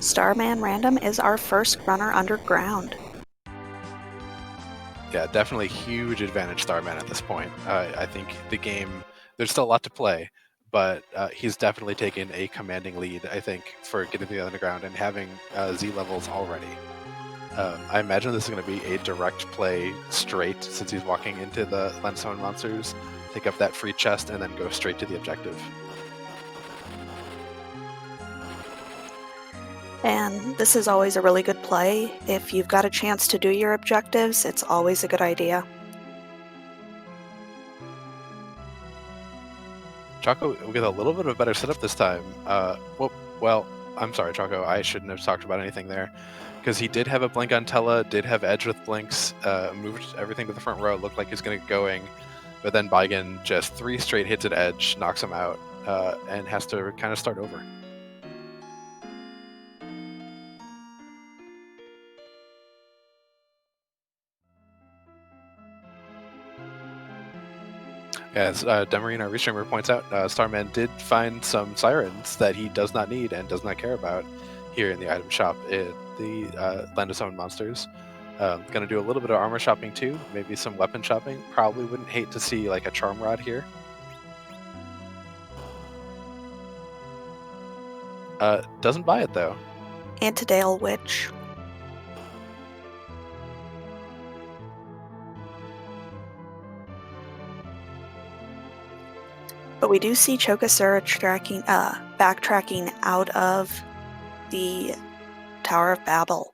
Starman Random is our first runner underground. Yeah, definitely huge advantage Starman at this point. I think the game, there's still a lot to play, but he's definitely taken a commanding lead, I think, for getting to the underground and having Z levels already. I imagine this is going to be a direct play straight, since he's walking into the Landstone monsters, pick up that free chest, and then go straight to the objective. And this is always a really good play. If you've got a chance to do your objectives, it's always a good idea. Choco will get a little bit of a better setup this time. Well, I'm sorry, Choco. I shouldn't have talked about anything there, because he did have a blink on Tella, did have edge with blinks, moved everything to the front row, looked like he's going to get going, but then Baigen just 3 straight hits at edge, knocks him out, and has to kind of start over. As Demarine, our restreamer, points out, Starman did find some sirens that he does not need and does not care about here in the item shop in the Land of Summon Monsters. Gonna do a little bit of armor shopping too, maybe some weapon shopping. Probably wouldn't hate to see like a charm rod here. Doesn't buy it though. Antidale Witch. But we do see chocosura backtracking out of the Tower of Babel.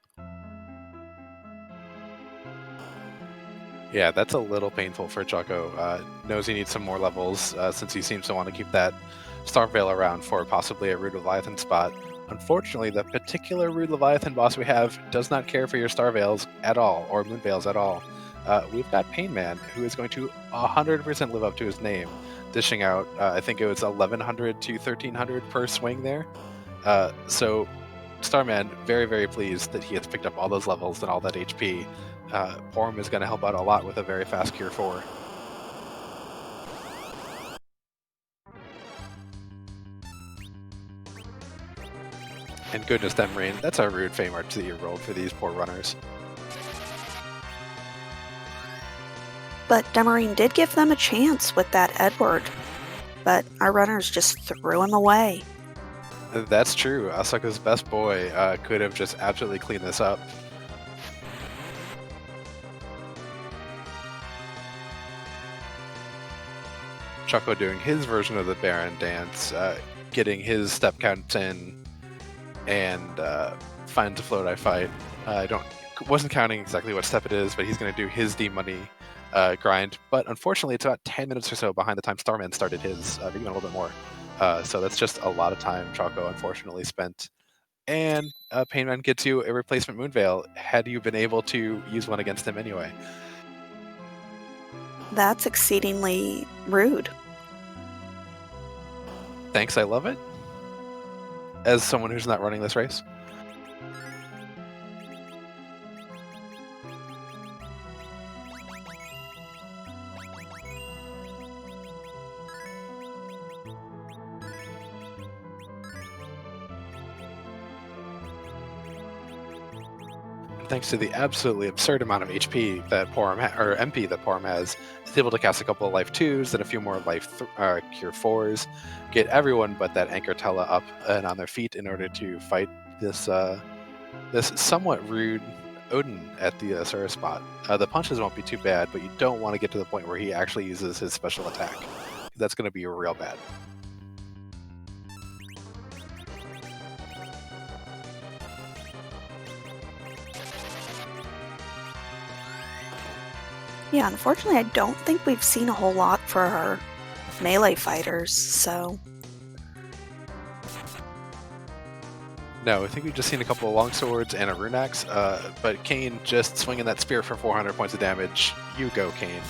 Yeah, that's a little painful for Choco. Knows he needs some more levels since he seems to want to keep that Star Veil around for possibly a Rude Leviathan spot. Unfortunately, the particular Rude Leviathan boss we have does not care for your Star Veils at all, or Moon Veils at all. We've got Pain Man, who is going to 100% live up to his name, dishing out, I think it was 1100 to 1300 per swing there. So Starman, very, very pleased that he has picked up all those levels and all that HP. Porum is going to help out a lot with a very fast Cure 4. And goodness, Demarine, that's a rude fame arch that you rolled for these poor runners. But Demarine did give them a chance with that Edward, but our runners just threw him away. That's true. Asuka's best boy could have just absolutely cleaned this up. Choco doing his version of the Baron dance, getting his step counts in, and finds a float I fight. Wasn't counting exactly what step it is, but he's going to do his D-Money grind. But unfortunately, it's about 10 minutes or so behind the time Starman started his, maybe even a little bit more. So that's just a lot of time Choco unfortunately spent. And Painman gets you a replacement Moonveil, had you been able to use one against him anyway. That's exceedingly rude. Thanks, I love it. As someone who's not running this race. Thanks to the absolutely absurd amount of HP that Porum or MP that Porum has, he's able to cast a couple of Life 2s and a few more Life Cure 4s, get everyone but that Anchor Tella up and on their feet in order to fight this this somewhat rude Odin at the Asura spot. The punches won't be too bad, but you don't want to get to the point where he actually uses his special attack. That's going to be real bad. Yeah, unfortunately, I don't think we've seen a whole lot for our melee fighters, so... No, I think we've just seen a couple of longswords and a rune axe, but Kane just swinging that spear for 400 points of damage. You go, Kane.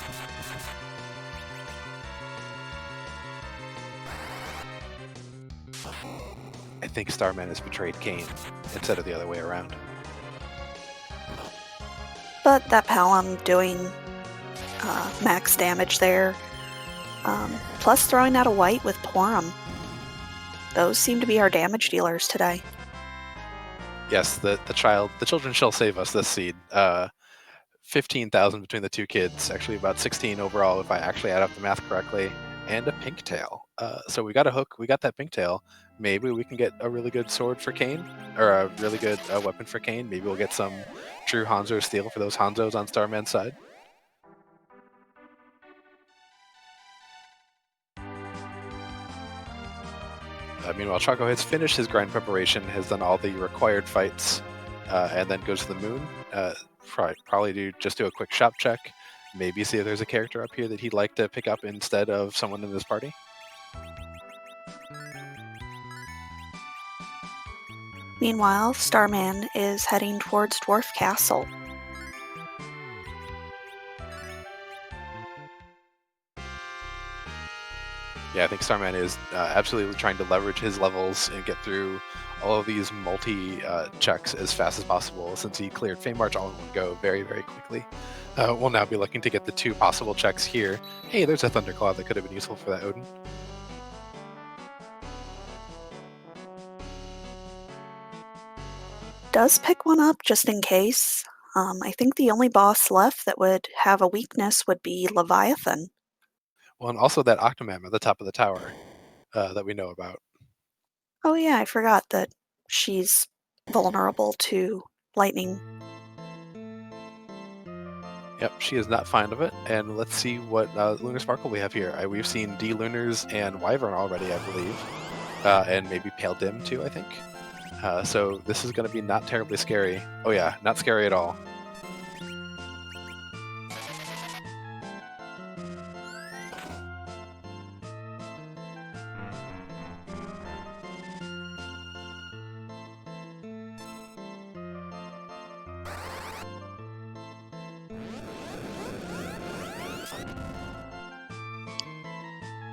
I think Starman has betrayed Kane instead of the other way around. But that Palom doing max damage there, plus throwing out a white with Porum. Those seem to be our damage dealers today. Yes, the children shall save us this seed. 15,000 between the two kids, actually about 16 overall if I actually add up the math correctly. and a pink tail. So we got a hook, we got that pink tail. Maybe we can get a really good sword for Kane, or a really good weapon for Kane. Maybe we'll get some true Hanzo steel for those Hanzos on Starman's side. Meanwhile, Choco has finished his grind preparation, has done all the required fights, and then goes to the moon. Probably just do a quick shop check, maybe see if there's a character up here that he'd like to pick up instead of someone in his party. Meanwhile, Starman is heading towards Dwarf Castle. Yeah, I think Starman is absolutely trying to leverage his levels and get through all of these multi-checks as fast as possible, since he cleared Fame March all in one go very, very quickly. We'll now be looking to get the 2 possible checks here. Hey, there's a Thunderclaw that could have been useful for that Odin. Does pick one up just in case. I think the only boss left that would have a weakness would be Leviathan. Well, and also that Octomam at the top of the tower that we know about. Oh yeah, I forgot that she's vulnerable to lightning. Yep, she is not fond of it. And let's see what Lunar Sparkle we have here. We've seen D-Lunars and Wyvern already, I believe. And maybe Pale Dim too, I think. So this is going to be not terribly scary. Oh yeah, not scary at all.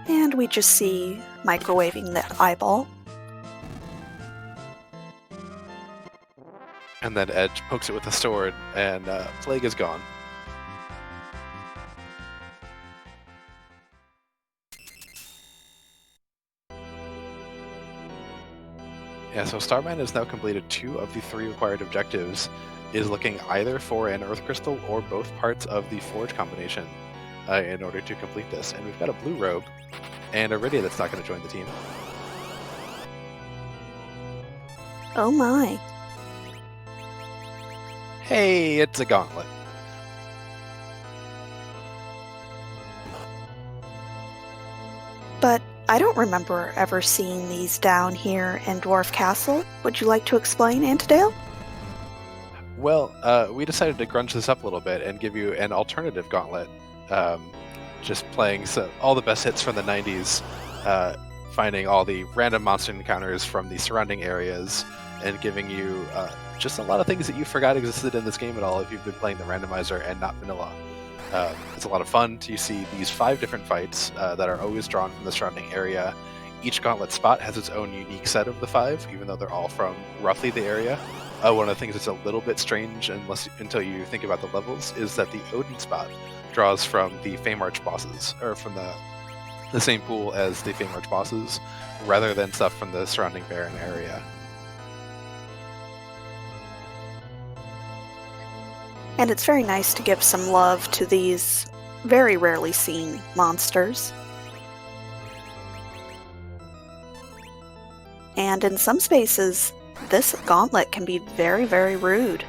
And we just see microwaving that eyeball. And then Edge pokes it with a sword, and Plague is gone. Yeah, so Starman has now completed 2 of the 3 required objectives, is looking either for an Earth Crystal or both parts of the Forge combination in order to complete this. And we've got a blue robe and a Rydia that's not going to join the team. Oh my. Hey, it's a gauntlet. But I don't remember ever seeing these down here in Dwarf Castle. Would you like to explain, Antidale? Well, we decided to grunge this up a little bit and give you an alternative gauntlet. Just playing all the best hits from the 90s, finding all the random monster encounters from the surrounding areas, and giving you just a lot of things that you forgot existed in this game at all if you've been playing the randomizer and not vanilla. It's a lot of fun to see these 5 different fights that are always drawn from the surrounding area. Each gauntlet spot has its own unique set of the 5, even though they're all from roughly the area. One of the things that's a little bit strange until you think about the levels is that the Odin spot draws from the Fame Arch bosses, or from the same pool as the Fame Arch bosses, rather than stuff from the surrounding barren area. And it's very nice to give some love to these very rarely seen monsters. And in some spaces, this gauntlet can be very, very rude.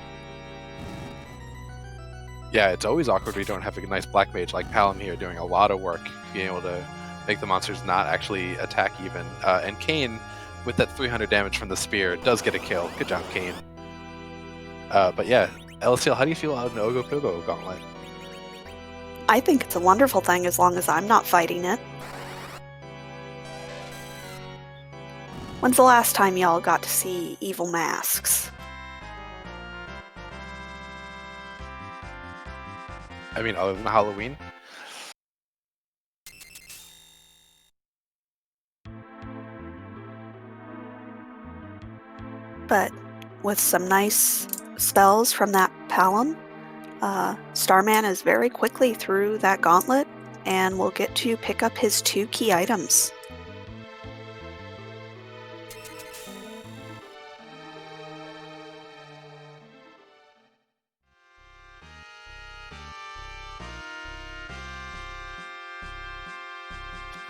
Yeah, it's always awkward when you don't have a nice black mage like Palom here doing a lot of work, being able to make the monsters not actually attack even. And Kane, with that 300 damage from the spear, does get a kill. Good job, Kane. But yeah, LSL, how do you feel about an Ogopogo gauntlet? I think it's a wonderful thing as long as I'm not fighting it. When's the last time y'all got to see evil masks? I mean, other than Halloween? But with some nice spells from that Palom, Starman is very quickly through that gauntlet and will get to pick up his 2 key items.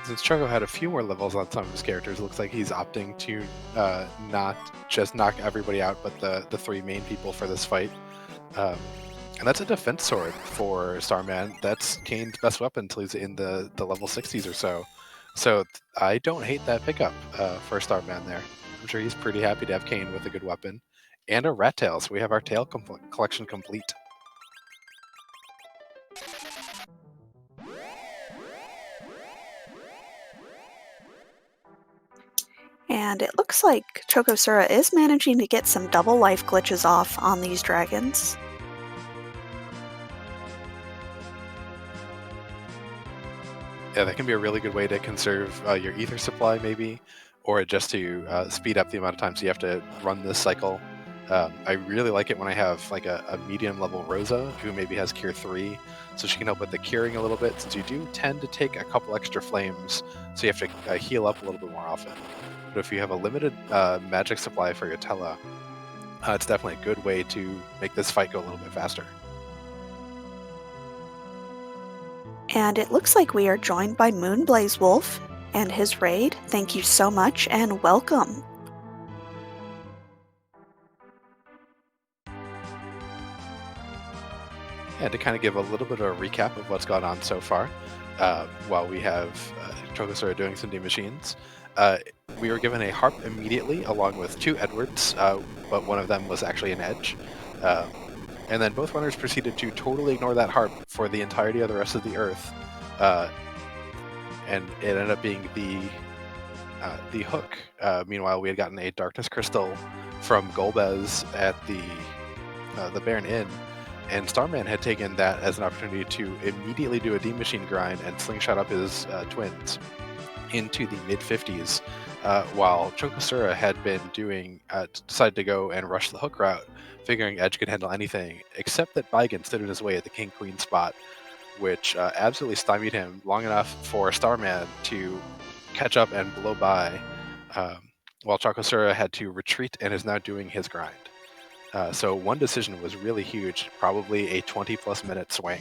since Choco had a few more levels on some of his characters, it looks like he's opting to not just knock everybody out, but the three main people for this fight. Um, and that's a defense sword for Starman. That's Kane's best weapon until he's in the level 60s or so. So I don't hate that pickup for Starman there. I'm sure he's pretty happy to have Kane with a good weapon. And a rat tail, so we have our tail collection complete. And it looks like Chocosura is managing to get some double life glitches off on these dragons. Yeah, that can be a really good way to conserve your ether supply, maybe, or just to speed up the amount of times you have to run this cycle. I really like it when I have like a medium level Rosa who maybe has Cure 3, so she can help with the curing a little bit, since you do tend to take a couple extra flames, so you have to heal up a little bit more often. But if you have a limited magic supply for your Tella, it's definitely a good way to make this fight go a little bit faster. And it looks like we are joined by Moonblaze Wolf and his raid. Thank you so much and welcome. And to kind of give a little bit of a recap of what's gone on so far, while we have Chocosura doing some D-Machines, we were given a harp immediately along with two Edwards, but one of them was actually an edge. And then both runners proceeded to totally ignore that harp for the entirety of the rest of the Earth. And it ended up being the hook. Meanwhile, we had gotten a darkness crystal from Golbez at the Baron Inn, and Starman had taken that as an opportunity to immediately do a D-Machine grind and slingshot up his twins into the mid-50s, while Chocosura had been decided to go and rush the hook route, figuring Edge could handle anything, except that Baigan stood in his way at the King-Queen spot, which absolutely stymied him long enough for Starman to catch up and blow by, while Chocosura had to retreat and is now doing his grind. So one decision was really huge, probably a 20-plus minute swing.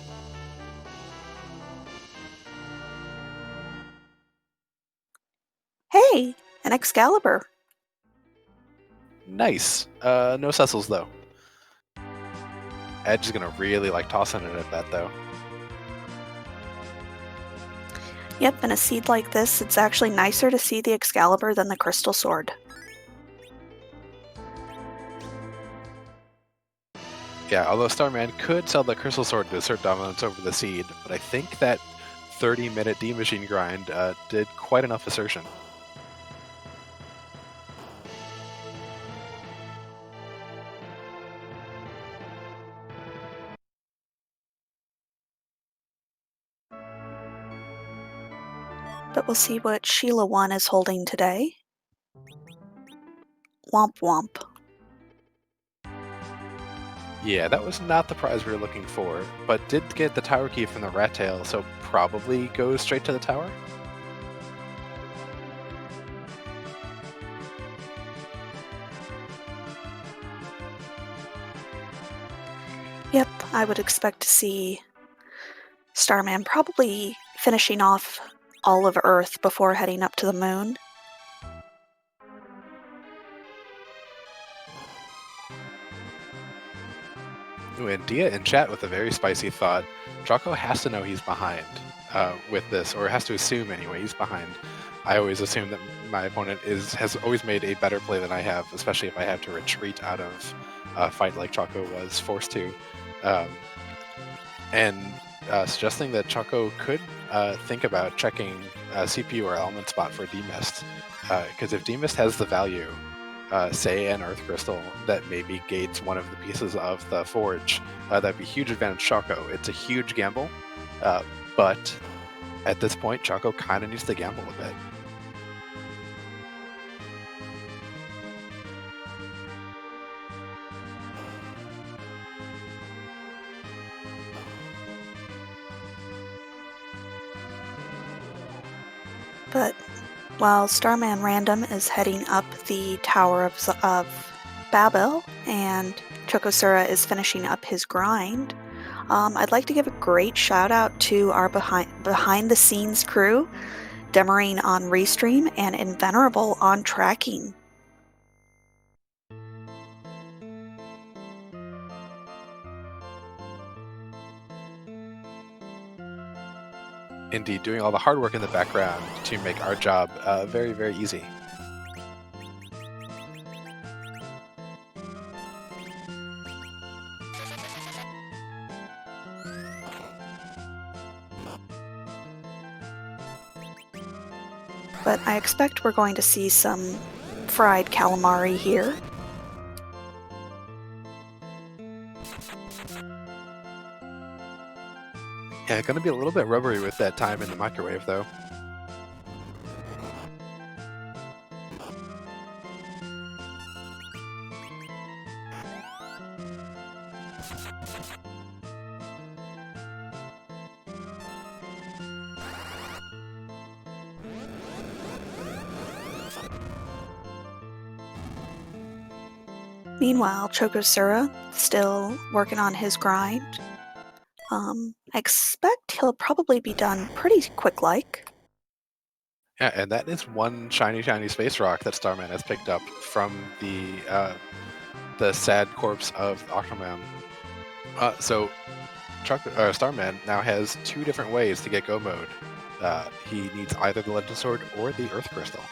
Hey, an Excalibur. Nice. No Cecils, though. Edge is going to really like tossing it at that, though. Yep, in a seed like this, it's actually nicer to see the Excalibur than the Crystal Sword. Yeah, although Starman could sell the Crystal Sword to assert dominance over the seed, but I think that 30-minute D-Machine grind did quite enough assertion. But we'll see what Sheila 1 is holding today. Womp womp. Yeah, that was not the prize we were looking for, but did get the tower key from the rat tail, so probably goes straight to the tower? Yep, I would expect to see Starman probably finishing off all of Earth before heading up to the moon. Ooh, and Dia in chat with a very spicy thought. Choco has to know he's behind with this, or has to assume anyway he's behind. I always assume that my opponent has always made a better play than I have, especially if I have to retreat out of a fight like Choco was forced to. And suggesting that Choco could think about checking CPU or element spot for Demist, because if Demist has the value, say an Earth Crystal that maybe gates one of the pieces of the Forge, that'd be huge advantage Choco. It's a huge gamble, but at this point, Choco kind of needs to gamble a bit. But while Starman Random is heading up the Tower of Babel and Chocosura is finishing up his grind, I'd like to give a great shout out to our behind the scenes crew. Demarine on Restream, and Invenerable on Tracking. Indeed, doing all the hard work in the background to make our job very, very easy. But I expect we're going to see some fried calamari here. Yeah, gonna be a little bit rubbery with that time in the microwave, though. Meanwhile, chocosura still working on his grind. I expect he'll probably be done pretty quick-like. Yeah, and that is one shiny, shiny space rock that Starman has picked up from the sad corpse of Octoman. So Starman now has two different ways to get Go Mode. He needs either the Legend Sword or the Earth Crystal.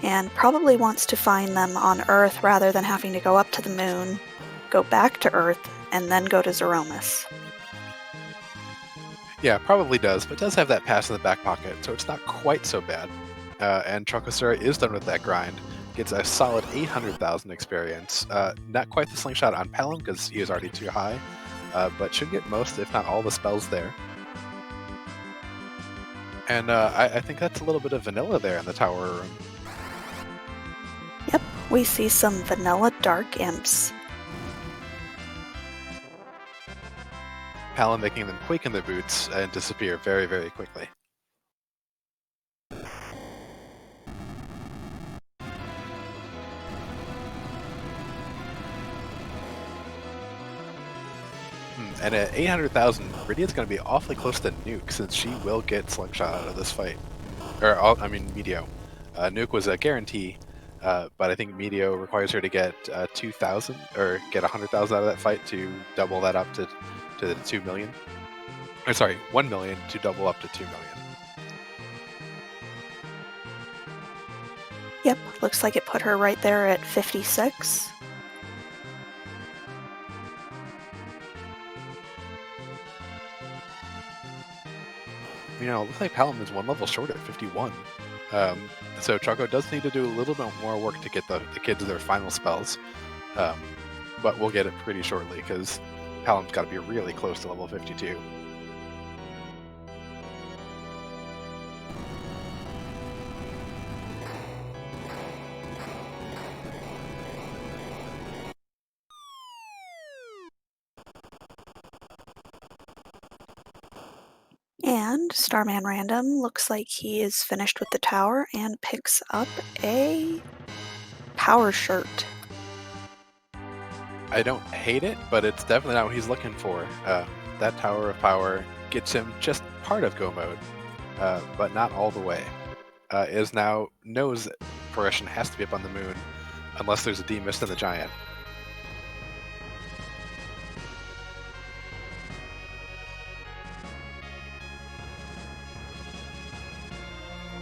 And probably wants to find them on Earth rather than having to go up to the moon, go back to Earth, and then go to Zeromus. Yeah, probably does, but does have that pass in the back pocket, so it's not quite so bad. And chocosura is done with that grind. Gets a solid 800,000 experience. Not quite the slingshot on Pelham because he is already too high, but should get most, if not all, the spells there. And I think that's a little bit of vanilla there in the tower room. Yep, we see some vanilla dark imps. Palin making them quake in their boots and disappear very, very quickly. And at 800,000, Rydia's going to be awfully close to Nuke since she will get Slingshot out of this fight. I mean, Medio. Nuke was a guarantee, but I think Medio requires her to get 2,000 or get 100,000 out of that fight to double that up to 2 million. Or sorry, 1 million to double up to 2 million. Yep, looks like it put her right there at 56. You know, it looks like Palom is one level short at 51. So Choco does need to do a little bit more work to get the kids their final spells. But we'll get it pretty shortly because Palom's got to be really close to level 52. And Starman Random looks like he is finished with the tower and picks up a power shirt. I don't hate it, but it's definitely not what he's looking for. That Tower of Power gets him just part of Go Mode, but not all the way. Is now knows that progression has to be up on the moon unless there's a demist in the giant.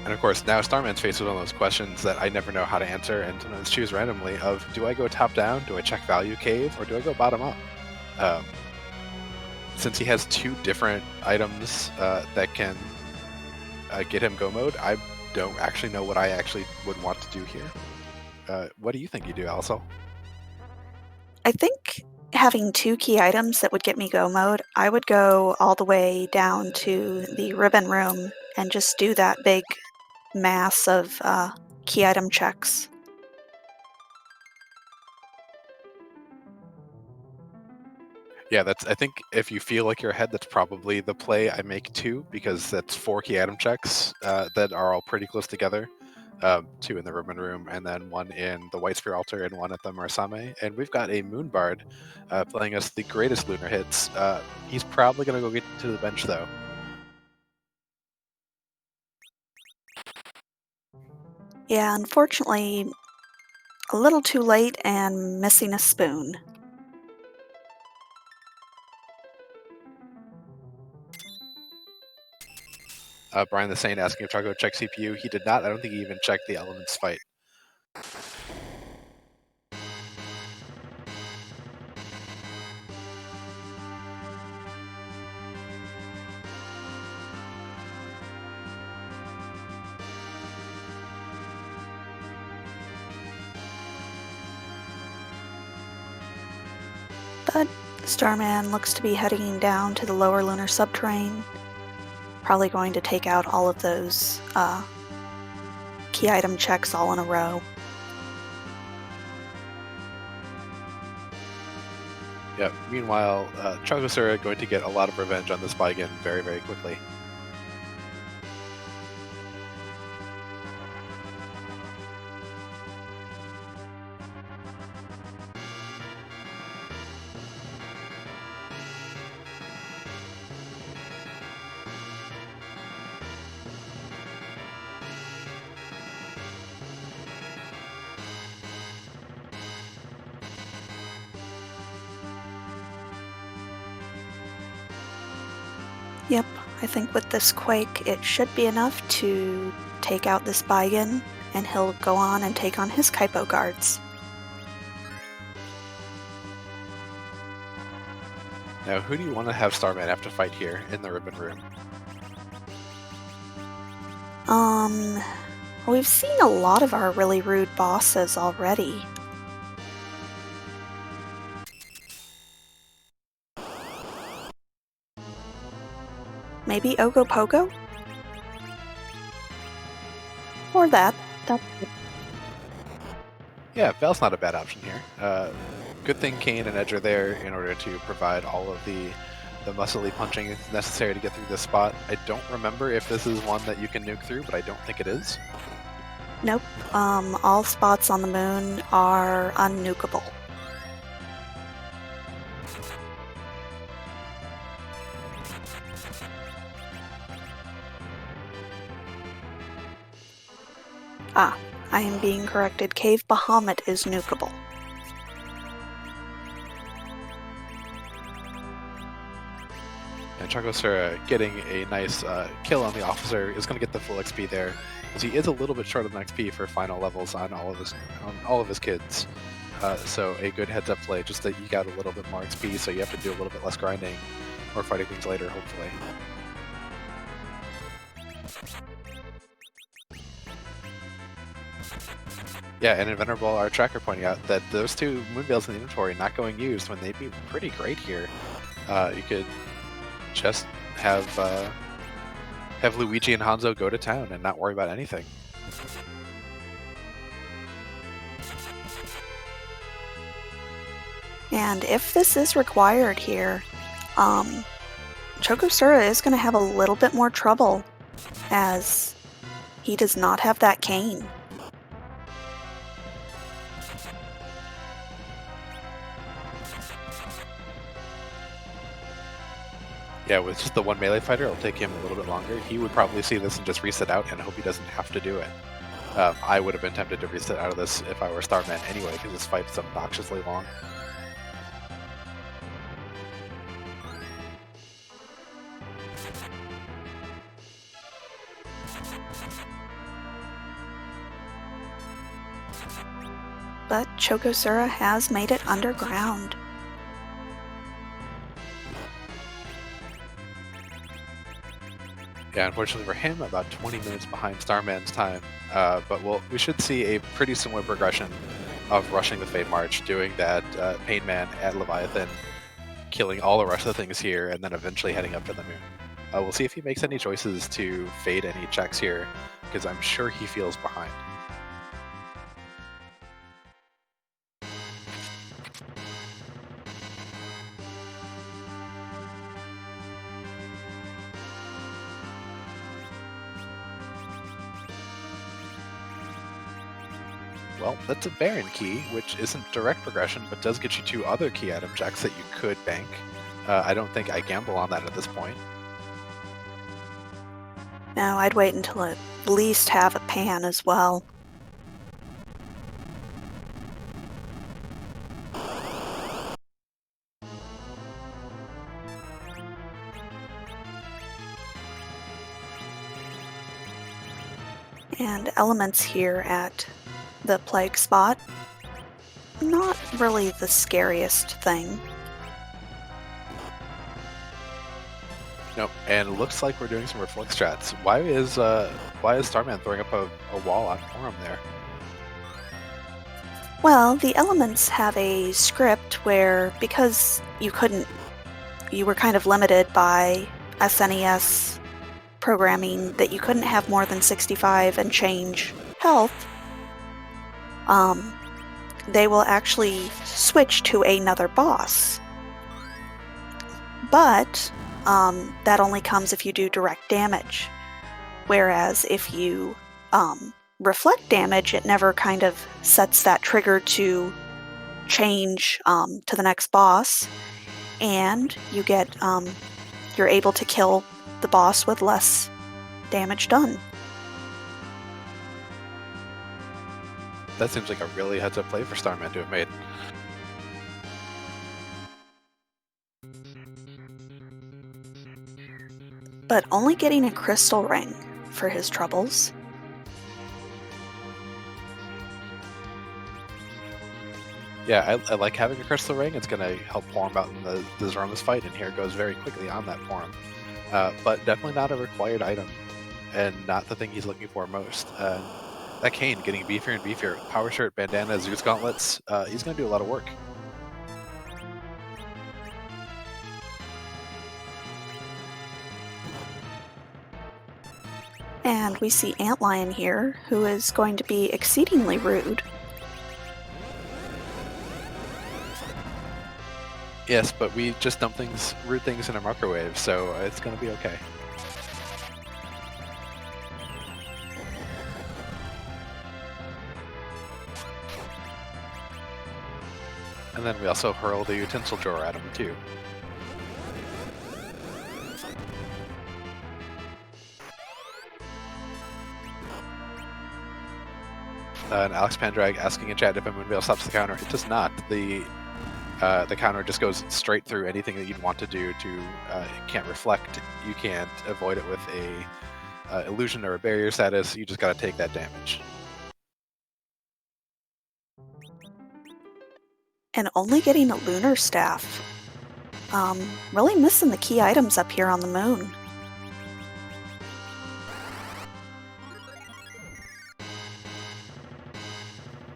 And of course, now Starman's faced with one of those questions that I never know how to answer and sometimes choose randomly of, do I go top down, do I check value cave, or do I go bottom up? Since he has two different items that can get him Go Mode, I don't actually know what I actually would want to do here. What do you think you do, Alisol? I think having two key items that would get me Go Mode, I would go all the way down to the ribbon room and just do that big mass of key item checks. Yeah, I think if you feel like you're ahead, that's probably the play I make too, because that's 4 key item checks that are all pretty close together. two in the Ribbon Room, and then one in the White Spear Altar and one at the Marsame. And we've got a Moon Bard playing us the greatest lunar hits. He's probably going to go get to the bench, though. Yeah, unfortunately, a little too late and missing a spoon. Brian the Saint asking if Choco checked CPU. He did not. I don't think he even checked the Elements fight. But Starman looks to be heading down to the lower lunar subterrane. Probably going to take out all of those key item checks all in a row. Yep. Meanwhile, chocosura going to get a lot of revenge on this Baigen very, very quickly. Yep, I think with this Quake, it should be enough to take out this Baigen, and he'll go on and take on his Kaipo guards. Now, who do you want to have Starman have to fight here in the Ribbon Room? We've seen a lot of our really rude bosses already. Maybe Ogopogo? Or that. Yeah, Val's not a bad option here. Good thing Kane and Edge are there in order to provide all of the muscly punching necessary to get through this spot. I don't remember if this is one that you can nuke through, but I don't think it is. Nope. All spots on the moon are unnukable. Ah, I am being corrected. Cave Bahamut is nukable. And chocosura getting a nice kill on the officer is going to get the full XP there, as he is a little bit short of an XP for final levels on all of his kids. So a good heads up play, just that you got a little bit more XP, so you have to do a little bit less grinding or fighting things later, hopefully. Yeah, and Invenerable, our tracker, pointing out that those two Moonveils in the inventory not going used when they'd be pretty great here. You could just have Luigi and Hanzo go to town and not worry about anything. And if this is required here, chocosura is going to have a little bit more trouble, as he does not have that cane. Yeah, with just the one melee fighter, it'll take him a little bit longer. He would probably see this and just reset out and hope he doesn't have to do it. I would have been tempted to reset out of this if I were Starman anyway, because this fight's obnoxiously long. But chocosura has made it underground. Yeah, unfortunately for him, about 20 minutes behind Starman's time. But we should see a pretty similar progression of rushing the Fade March, doing that Pain Man at Leviathan, killing all the rest of the things here, and then eventually heading up to the moon. We'll see if he makes any choices to fade any checks here, because I'm sure he feels behind. Well, that's a Baron key, which isn't direct progression, but does get you 2 other key item checks that you could bank. I don't think I gamble on that at this point. No, I'd wait until at least have a pan as well. And elements here at the plague spot, not really the scariest thing. Nope, and it looks like we're doing some reflect strats. Why is Starman throwing up a wall on Forum there? Well, the elements have a script where, because you were kind of limited by SNES programming that you couldn't have more than 65 and change health, they will actually switch to another boss. But that only comes if you do direct damage. Whereas if you reflect damage, it never kind of sets that trigger to change to the next boss, and you get you're able to kill the boss with less damage done. That seems like a really heads-up play for Starman to have made. But only getting a crystal ring for his troubles. Yeah, I like having a crystal ring. It's going to help Forum out in the Threemus fight, and here it goes very quickly on that Forum. But definitely not a required item, and not the thing he's looking for most. That Kane getting beefier and beefier. Power shirt, bandana, Zeus gauntlets. He's going to do a lot of work. And we see Antlion here, who is going to be exceedingly rude. Yes, but we just dump rude things in a microwave, so it's going to be okay. And then we also hurl the utensil drawer at him, too. And Alex Pandrag asking in chat if a Moonveil stops the counter. It does not. The counter just goes straight through anything that you'd want to do to. It can't reflect. You can't avoid it with a illusion or a barrier status. You just got to take that damage. And only getting a lunar staff. Really missing the key items up here on the moon.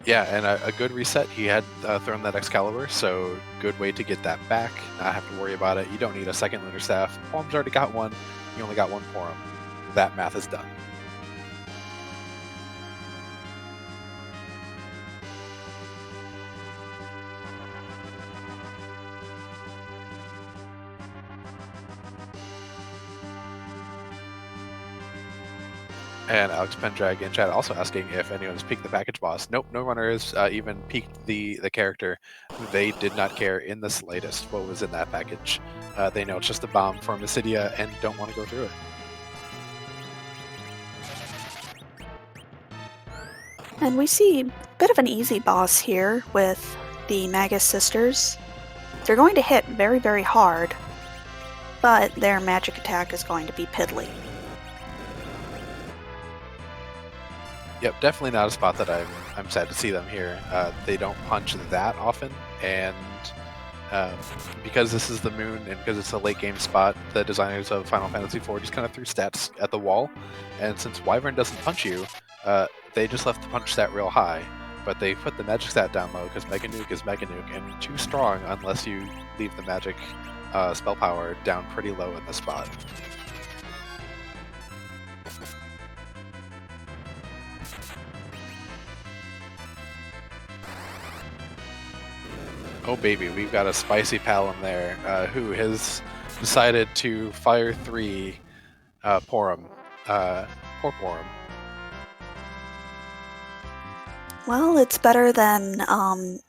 Yeah, and a good reset. He had thrown that Excalibur, so good way to get that back. Not have to worry about it. You don't need a second lunar staff. Forum's already got one. You only got one Forum. That math is done. And Alex Pendrag in chat also asking if anyone's peeked the package boss. Nope, no runner has even peeked the character. They did not care in the slightest what was in that package. They know it's just a bomb for Mysidia and don't want to go through it. And we see a bit of an easy boss here with the Magus Sisters. They're going to hit very, very hard, but their magic attack is going to be piddly. Yep, definitely not a spot that I'm sad to see them here. They don't punch that often, and because this is the moon and because it's a late game spot, the designers of Final Fantasy IV just kind of threw stats at the wall. And since Wyvern doesn't punch you, they just left the punch stat real high, but they put the magic stat down low because Mega Nuke is Mega Nuke and too strong unless you leave the magic spell power down pretty low in the spot. Oh baby, we've got a spicy pal in there who has decided to fire 3 Porum. Poor Porum. Well, it's better than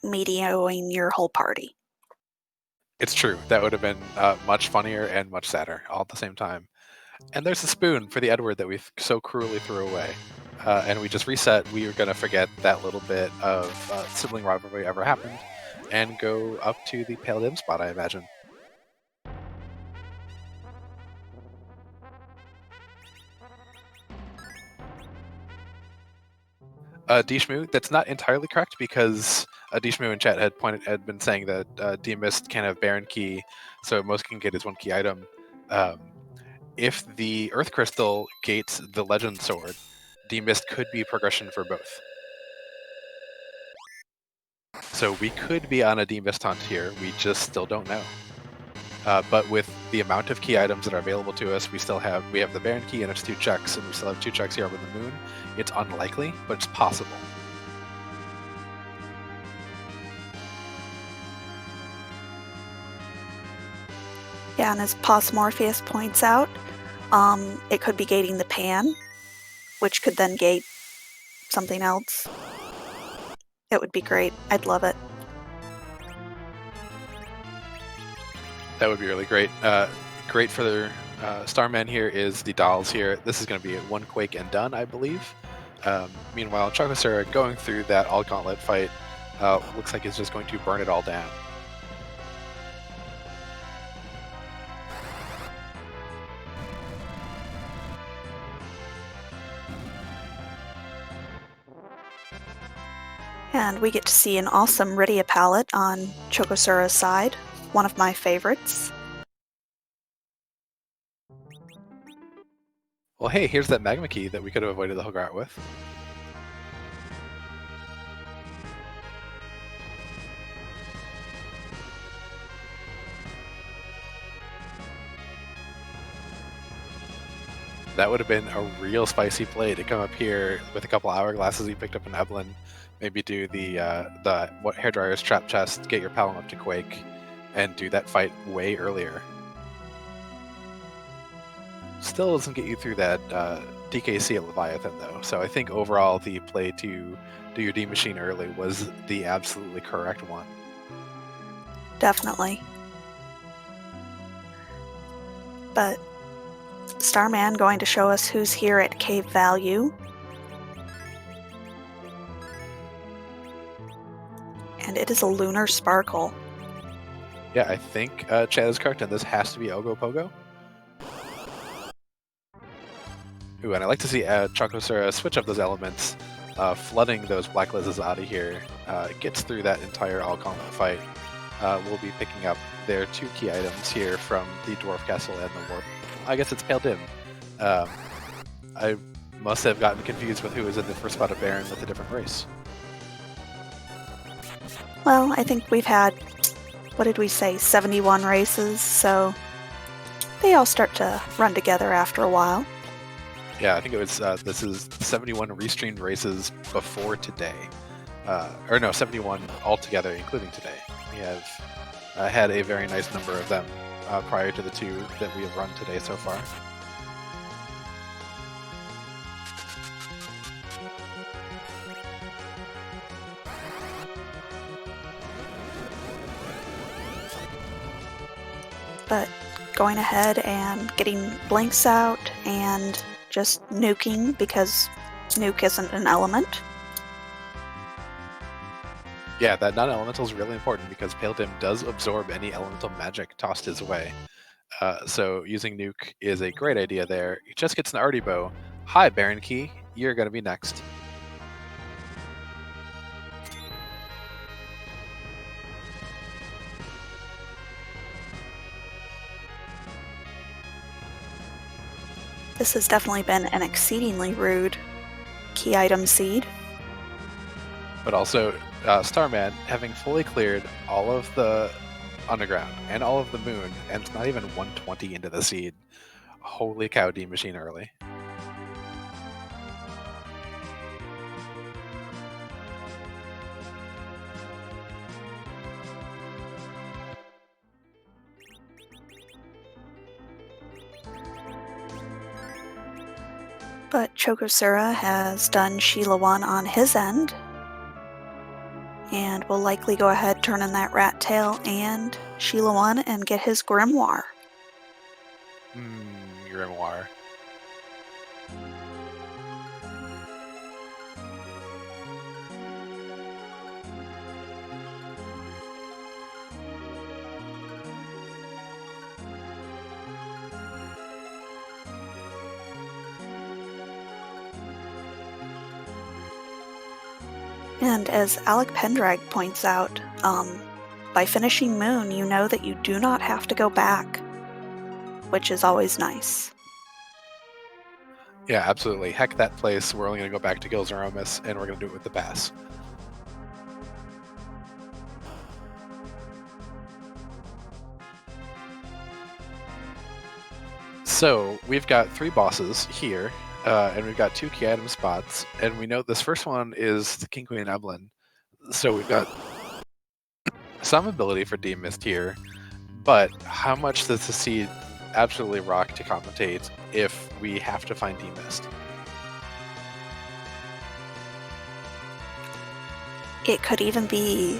medioing your whole party. It's true. That would have been much funnier and much sadder all at the same time. And there's a spoon for the Edward that we so cruelly threw away. And we just reset. We are going to forget that little bit of sibling rivalry ever happened and go up to the Pale Dim spot, I imagine. Dishmu, that's not entirely correct because Dishmu in chat had been saying that D-Mist can have Baron Key, so most can get is one key item. If the Earth Crystal gates the Legend Sword, D-Mist could be progression for both. So we could be on a D-Mist hunt here, we just still don't know. But with the amount of key items that are available to us, we have the Baron Key and its 2 checks, and we still have 2 checks here over the moon. It's unlikely, but it's possible. Yeah, and as Morpheus points out, it could be gating the pan, which could then gate something else. It would be great. I'd love it. That would be really great. Great for the Starman here is the dolls here. This is going to be 1 Quake and done, I believe. Meanwhile, chocosura going through that all gauntlet fight looks like it's just going to burn it all down. And we get to see an awesome Rydia palette on Chocosura's side, one of my favorites. Well, hey, here's that magma key that we could have avoided the Hogart with. That would have been a real spicy play to come up here with a couple hourglasses you picked up in Evelyn, maybe do the hairdryer's trap chest, get your Palom up to Quake, and do that fight way earlier. Still doesn't get you through that DKC at Leviathan though, so I think overall the play to do your D machine early was the absolutely correct one. Definitely. But Starman going to show us who's here at Cave Value. And it is a Lunar Sparkle. Yeah, I think Chad is correct, and this has to be Ogopogo. Ooh, and I like to see chocosura switch up those elements, flooding those Black Lizzes out of here. Gets through that entire all-gauntlet fight. We'll be picking up their 2 key items here from the Dwarf Castle and the Warp. I guess it's Pale Dim. I must have gotten confused with who was in the first spot of Baron with a different race. Well, I think we've had, what did we say, 71 races, so they all start to run together after a while. Yeah, I think it was, this is 71 restreamed races before today. Or no, 71 altogether, including today. We have had a very nice number of them prior to the 2 that we have run today so far. But going ahead and getting blinks out and just nuking because nuke isn't an element. Yeah, that non-elemental is really important because Pale Dim does absorb any elemental magic tossed his way. So using nuke is a great idea there. He just gets an arty bow. Hi, Baron Key. You're going to be next. This has definitely been an exceedingly rude key item seed. But also, Starman having fully cleared all of the underground and all of the moon, and it's not even 120 into the seed. Holy cow, D machine early. But Chocosura has done Sheila 1 on his end. And we'll likely go ahead, turn in that rat tail and Sheila 1 and get his grimoire. Grimoire. And as Alec Pendrag points out, by finishing Moon, you know that you do not have to go back, which is always nice. Yeah, absolutely. Heck that place. We're only going to go back to Gil's Aromas, and we're going to do it with the bass. So we've got 3 bosses here, and we've got 2 key item spots, and we know this first one is the King Queen Evelyn. So we've got some ability for Demist here, but how much does the seed absolutely rock to compensate if we have to find Demist? It could even be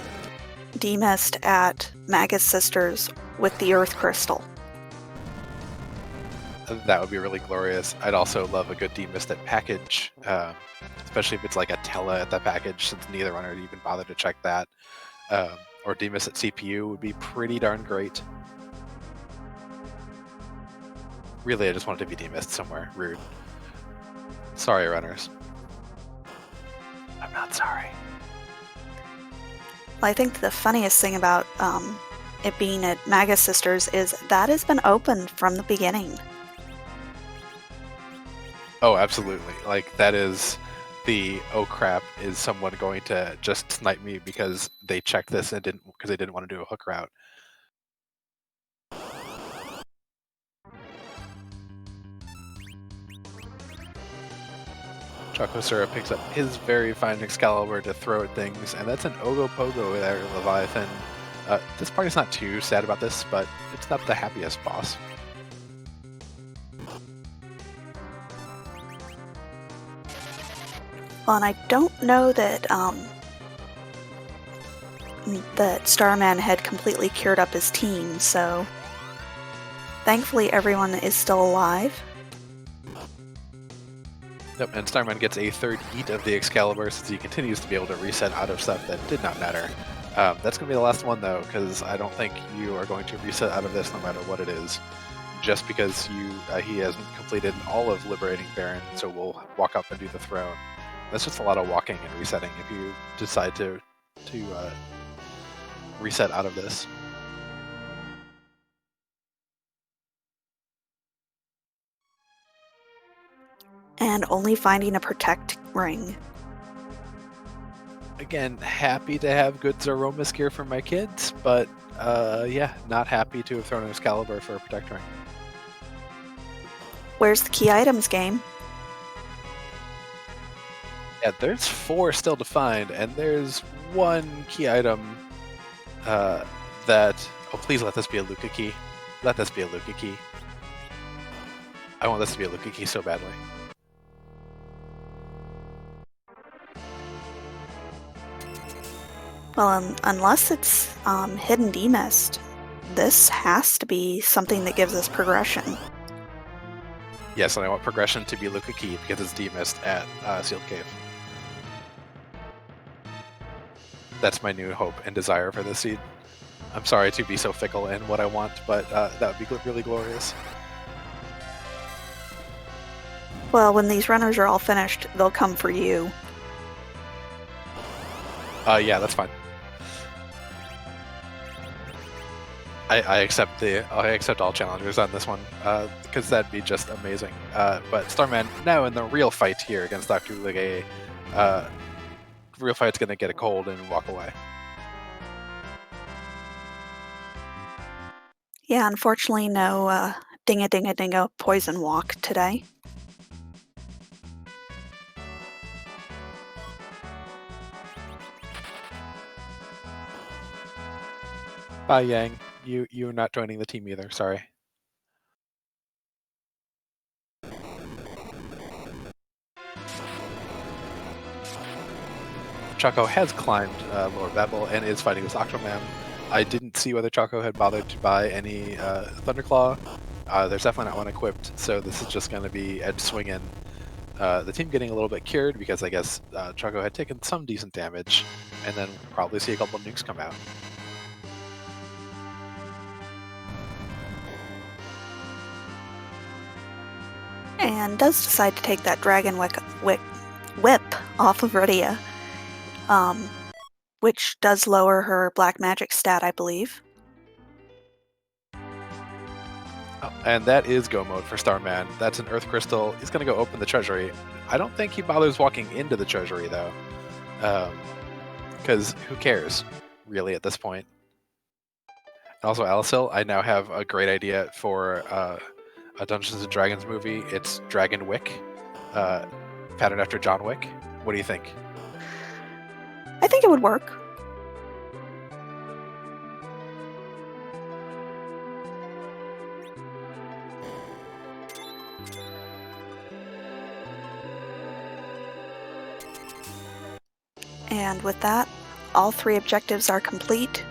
demist at Magus Sisters with the Earth Crystal. That would be really glorious. I'd also love a good Demist at package, especially if it's like a Tela at that package, since neither runner even bothered to check that. Or Demist at CPU would be pretty darn great. Really, I just want it to be Demist somewhere. Rude. Sorry, runners. I'm not sorry. Well, I think the funniest thing about it being at Magus Sisters is that has been open from the beginning. Oh, absolutely. Like, that is the, oh crap, is someone going to just snipe me because they checked this and because they didn't want to do a hook route. Chocosura picks up his very fine Excalibur to throw at things, and that's an Ogopogo there, Leviathan. This party's not too sad about this, but it's not the happiest boss. Well, and I don't know that that Starman had completely cured up his team, so thankfully everyone is still alive. Yep, and Starman gets a 3rd eat of the Excalibur since he continues to be able to reset out of stuff that did not matter. That's going to be the last one, though, because I don't think you are going to reset out of this no matter what it is. Just because he hasn't completed all of Liberating Baron, so we'll walk up and do the throne. That's just a lot of walking and resetting if you decide to reset out of this. And only finding a Protect ring. Again, happy to have good Zeromus gear for my kids, but yeah, not happy to have thrown an Excalibur for a Protect ring. Where's the key items game? Yeah, there's 4 still to find, and there's 1 key item that... Oh, please let this be a Luca key. Let this be a Luca key. I want this to be a Luca key so badly. Well, unless it's Hidden Demist, this has to be something that gives us progression. Yes, and I want progression to be Luca key because it's Demist at Sealed Cave. That's my new hope and desire for this seed. I'm sorry to be so fickle in what I want, but that would be really glorious. Well, when these runners are all finished, they'll come for you. Yeah, that's fine. I accept all challengers on this one because that'd be just amazing. But Starman now in the real fight here against Dr. Ulige, real fight's gonna get a cold and walk away. Yeah, unfortunately, no dinga poison walk today. Bye, Yang. You're not joining the team either. Sorry. Choco has climbed Lower Babel and is fighting this Octoman. I didn't see whether Choco had bothered to buy any Thunderclaw. There's definitely not one equipped, so this is just going to be edge swinging. The team getting a little bit cured because I guess Choco had taken some decent damage, and then we'll probably see a couple of nukes come out. And does decide to take that Dragon Whip off of Rydia, which does lower her black magic stat, I believe. Oh, and that is go mode for Starman. That's an Earth Crystal. He's going to go open the treasury. I don't think he bothers walking into the treasury, though. Because who cares, really, at this point? And also, Alisil, I now have a great idea for a Dungeons & Dragons movie. It's Dragon Wick, patterned after John Wick. What do you think? I think it would work. And with that, all 3 objectives are complete,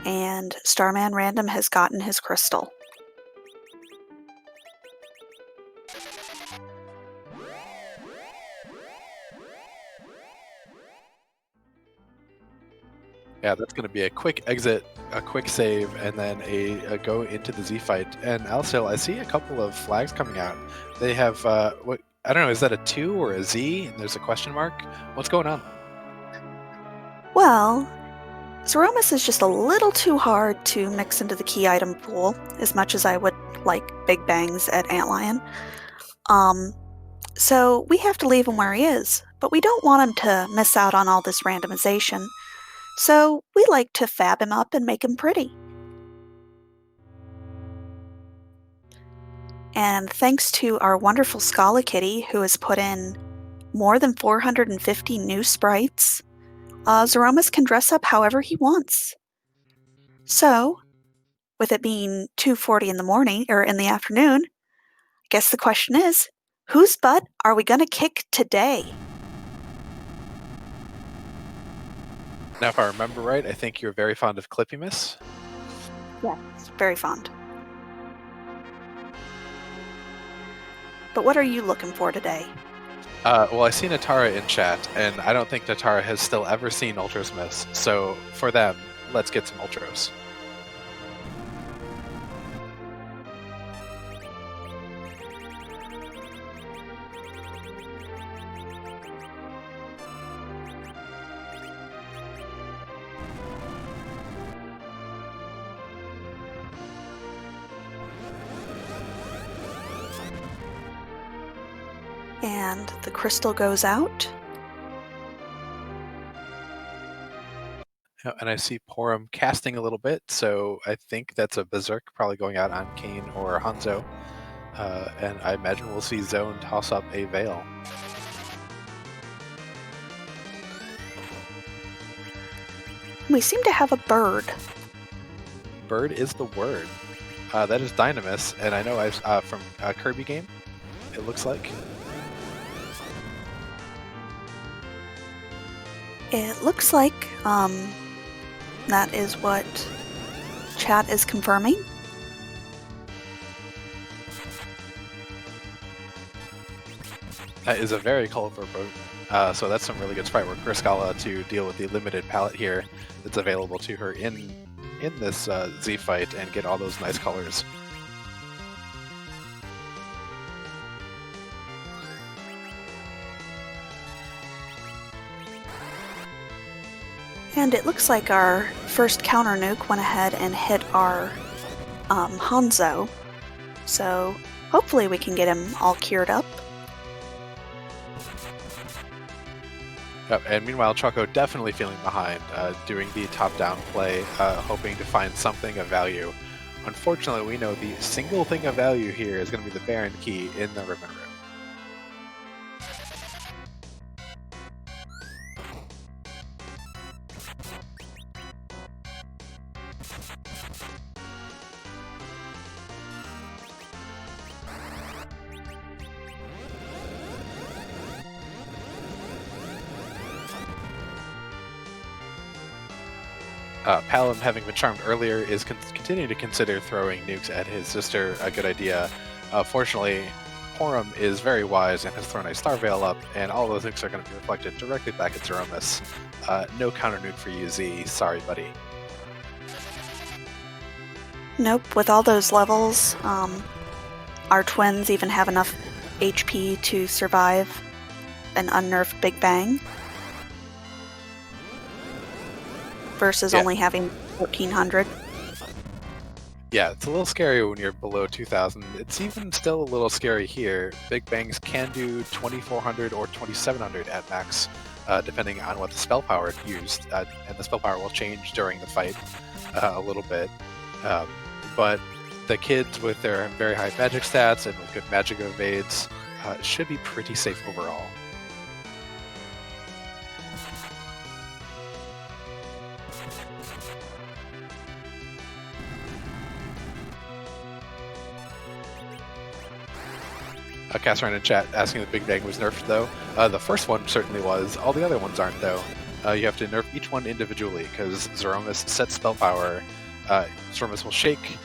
and Starman Random has gotten his crystal. Yeah, that's going to be a quick exit, a quick save, and then a go into the Z fight. And Alisil, I see a couple of flags coming out. They have, what, I don't know, is that a 2 or a Z? And there's a question mark? What's going on? Well, Threemus is just a little too hard to mix into the key item pool, as much as I would like Big Bangs at Antlion. So we have to leave him where he is, but we don't want him to miss out on all this randomization. So we like to fab him up and make him pretty. And thanks to our wonderful Scala Kitty, who has put in more than 450 new sprites, Zeromus can dress up however he wants. So, with it being 2:40 in the morning, or in the afternoon, I guess the question is, whose butt are we gonna kick today? Now, if I remember right, I think you're very fond of Threemus. Yes, very fond. But what are you looking for today? Well, I see Natara in chat, and I don't think Natara has still ever seen Ultros Miss. So for them, let's get some Ultros. And the crystal goes out. And I see Porum casting a little bit, so I think that's a Berserk probably going out on Kane or Hanzo. And I imagine we'll see Zone toss up a Veil. We seem to have a bird. Bird is the word. That is Dynamis, and I know I've from a Kirby game, it looks like. It looks like that is what chat is confirming. That is a very colorful bird. So that's some really good sprite work for Scala to deal with the limited palette here that's available to her in this Z fight and get all those nice colors. And it looks like our first counter nuke went ahead and hit our Hanzo. So hopefully we can get him all cured up. Yep, and meanwhile, Choco definitely feeling behind, doing the top-down play, hoping to find something of value. Unfortunately, we know the single thing of value here is going to be the Baron key in the Ribbon Room. Palom, having been charmed earlier, is continuing to consider throwing nukes at his sister. A good idea. Fortunately, Porum is very wise and has thrown a Star Veil up, and all those nukes are going to be reflected directly back at Threemus. No counter nuke for you, Z. Sorry, buddy. Nope, with all those levels, our twins even have enough HP to survive an unnerfed Big Bang. Versus only having 1,400. Yeah, it's a little scary when you're below 2,000. It's even still a little scary here. Big Bangs can do 2,400 or 2,700 at max, depending on what the spell power used. And the spell power will change during the fight a little bit. But the kids with their very high magic stats and with good magic evades should be pretty safe overall. Cassran in chat asking if Big Bang was nerfed, though. The first one certainly was. All the other ones aren't, though. You have to nerf each one individually, because Zeromus sets spell power. Zeromus will shake,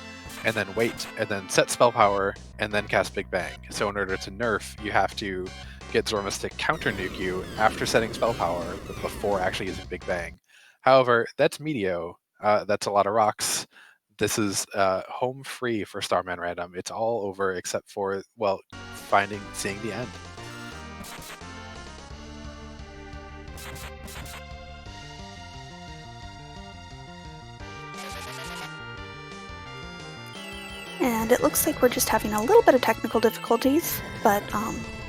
and then wait, and then set spell power, and then cast Big Bang. So in order to nerf, you have to get Zeromus to counter nuke you after setting spell power, but before actually using Big Bang. However, that's Meteo. That's a lot of rocks. This is home free for Starman Random. It's all over except for, well, seeing the end. And it looks like we're just having a little bit of technical difficulties, but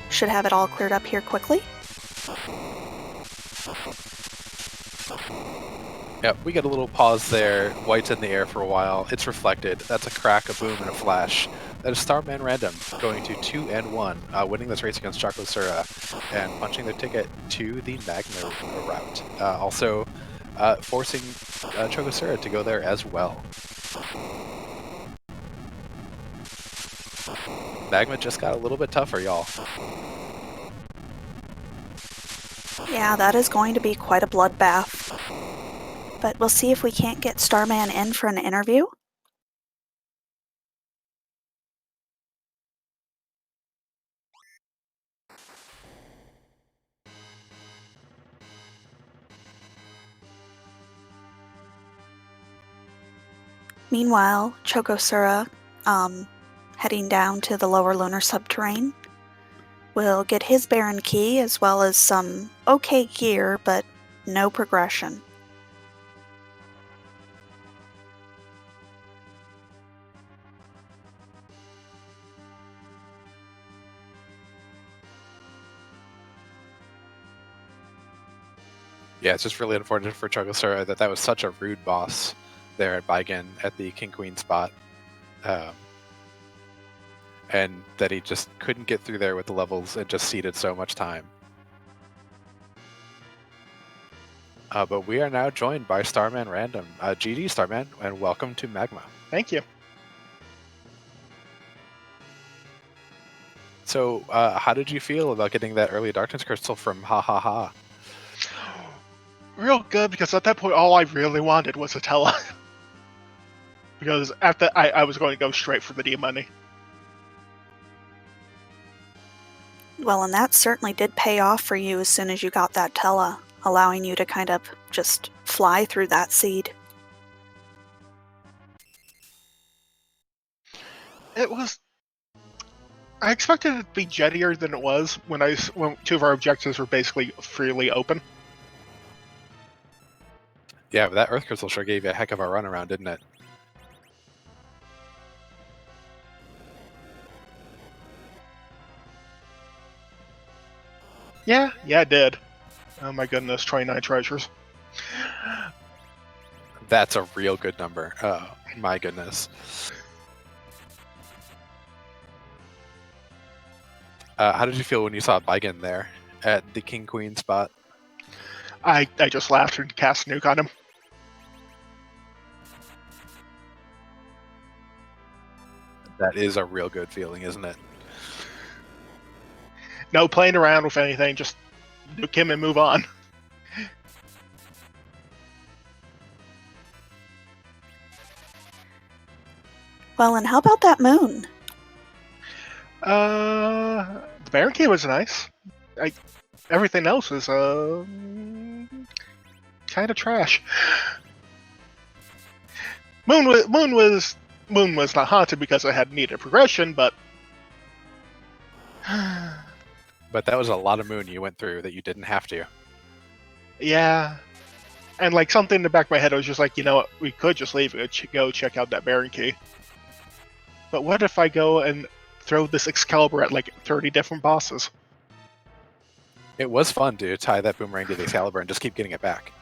should have it all cleared up here quickly. Yeah, we get a little pause there. White's in the air for a while. It's reflected. That's a crack, a boom, and a flash. That is Starman Random going to 2-1, winning this race against chocosura and punching their ticket to the Magma route. Also forcing chocosura to go there as well. Magma just got a little bit tougher, y'all. Yeah, that is going to be quite a bloodbath. But we'll see if we can't get Starman in for an interview. Meanwhile, chocosura, heading down to the lower lunar subterrane, will get his Baron Key as well as some okay gear, but no progression. Yeah, it's just really unfortunate for chocosura that was such a rude boss there at Baigen at the King Queen spot. And that he just couldn't get through there with the levels and just ceded so much time. But we are now joined by Starman Random. GG Starman, and welcome to Magma. Thank you. So, how did you feel about getting that early darkness crystal from Ha Ha Ha? Real good, because at that point all I really wanted was a Tella. Because after I was going to go straight for the D money. Well, and that certainly did pay off for you as soon as you got that Tella, allowing you to kind of just fly through that seed. It was... I expected it to be jettier than it was when two of our objectives were basically freely open. Yeah, but that Earth Crystal sure gave you a heck of a run around, didn't it? Yeah, it did. Oh my goodness, 29 treasures. That's a real good number. Oh, my goodness. How did you feel when you saw Baigen there at the King Queen spot? I just laughed and cast Nuke on him. That is a real good feeling, isn't it? No playing around with anything, just nuke him and move on. Well, and how about that moon? The Baron Key was nice. Everything else was kind of trash. Moon was not haunted because it had needed progression, but But that was a lot of moon you went through that you didn't have to. yeah. And like something in the back of my head, I was just like, you know what, we could just leave and go check out that Baron Key. But what if I go and throw this Excalibur at like 30 different bosses? It was fun to tie that boomerang to the Excalibur and just keep getting it back.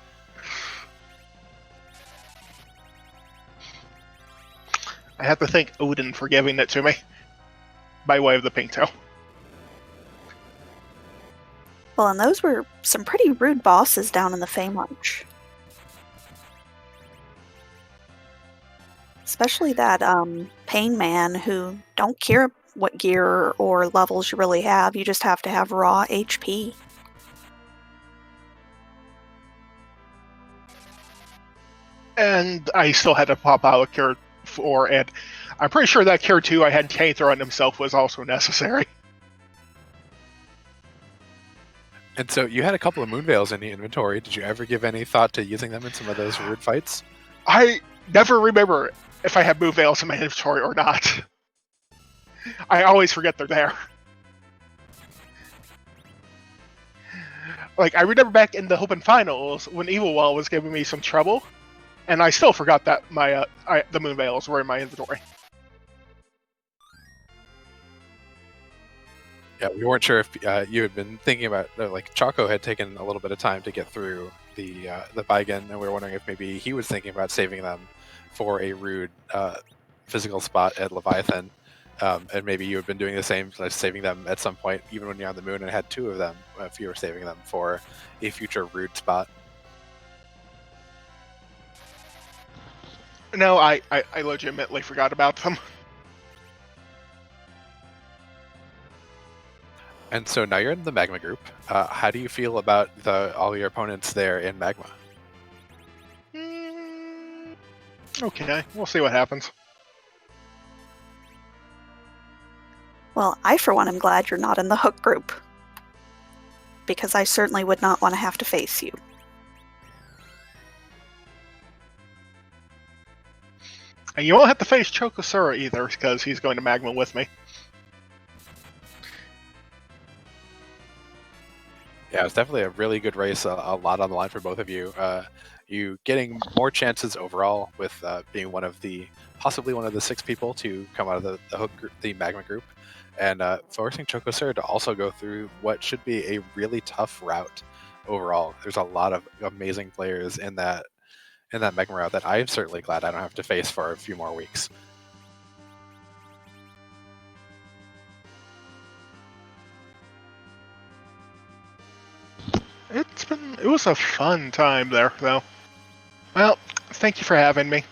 I have to thank Odin for giving it to me by way of the pink tail. Well, and those were some pretty rude bosses down in the Fame March. Especially that Pain Man, who don't care what gear or levels you really have, you just have to have raw HP. And I still had to pop out a Cure 4, and I'm pretty sure that Cure 2 I had Kane throw on himself was also necessary. And so you had a couple of moon veils in the inventory. Did you ever give any thought to using them in some of those weird fights? I never remember if I have move veils in my inventory or not. I always forget they're there. Like, I remember back in the Open Finals when Evil Wall was giving me some trouble, and I still forgot that my the moon veils were in my inventory. Yeah, we weren't sure if you had been thinking about, like, Choco had taken a little bit of time to get through the Baigen, and we were wondering if maybe he was thinking about saving them for a rude physical spot at Leviathan, and maybe you had been doing the same, like saving them at some point, even when you're on the moon and had two of them, if you were saving them for a future rude spot. No, I legitimately forgot about them. And so now you're in the Magma group. How do you feel about all your opponents there in Magma? Okay, we'll see what happens. Well, I for one am glad you're not in the Hook group, because I certainly would not want to have to face you. And you won't have to face Chocosura either, because he's going to Magma with me. Yeah, it's definitely a really good race. A lot on the line for both of you. You getting more chances overall with being possibly one of the 6 people to come out of the Hook group, the Magma group, and forcing Chocosura to also go through what should be a really tough route overall. There's a lot of amazing players in that Magma route that I'm certainly glad I don't have to face for a few more weeks. It was a fun time there, though. Well, thank you for having me.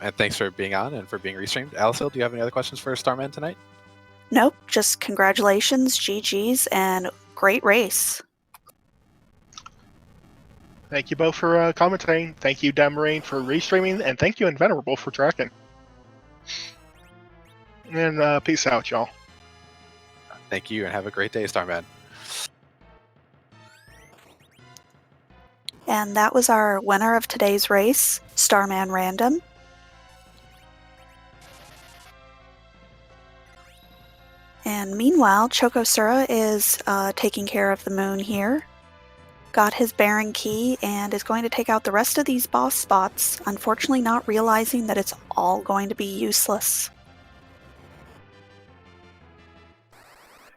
And thanks for being on and for being restreamed. Alicil, do you have any other questions for Starman tonight? Nope, just congratulations, GG's, and great race. Thank you both for commentating. Thank you, Demarine, for restreaming, and thank you, Invenerable, for tracking. And peace out, y'all. Thank you, and have a great day, Starman. And that was our winner of today's race, Starman Random. And meanwhile, Chocosura is taking care of the moon here. Got his Baron Key and is going to take out the rest of these boss spots, unfortunately not realizing that it's all going to be useless.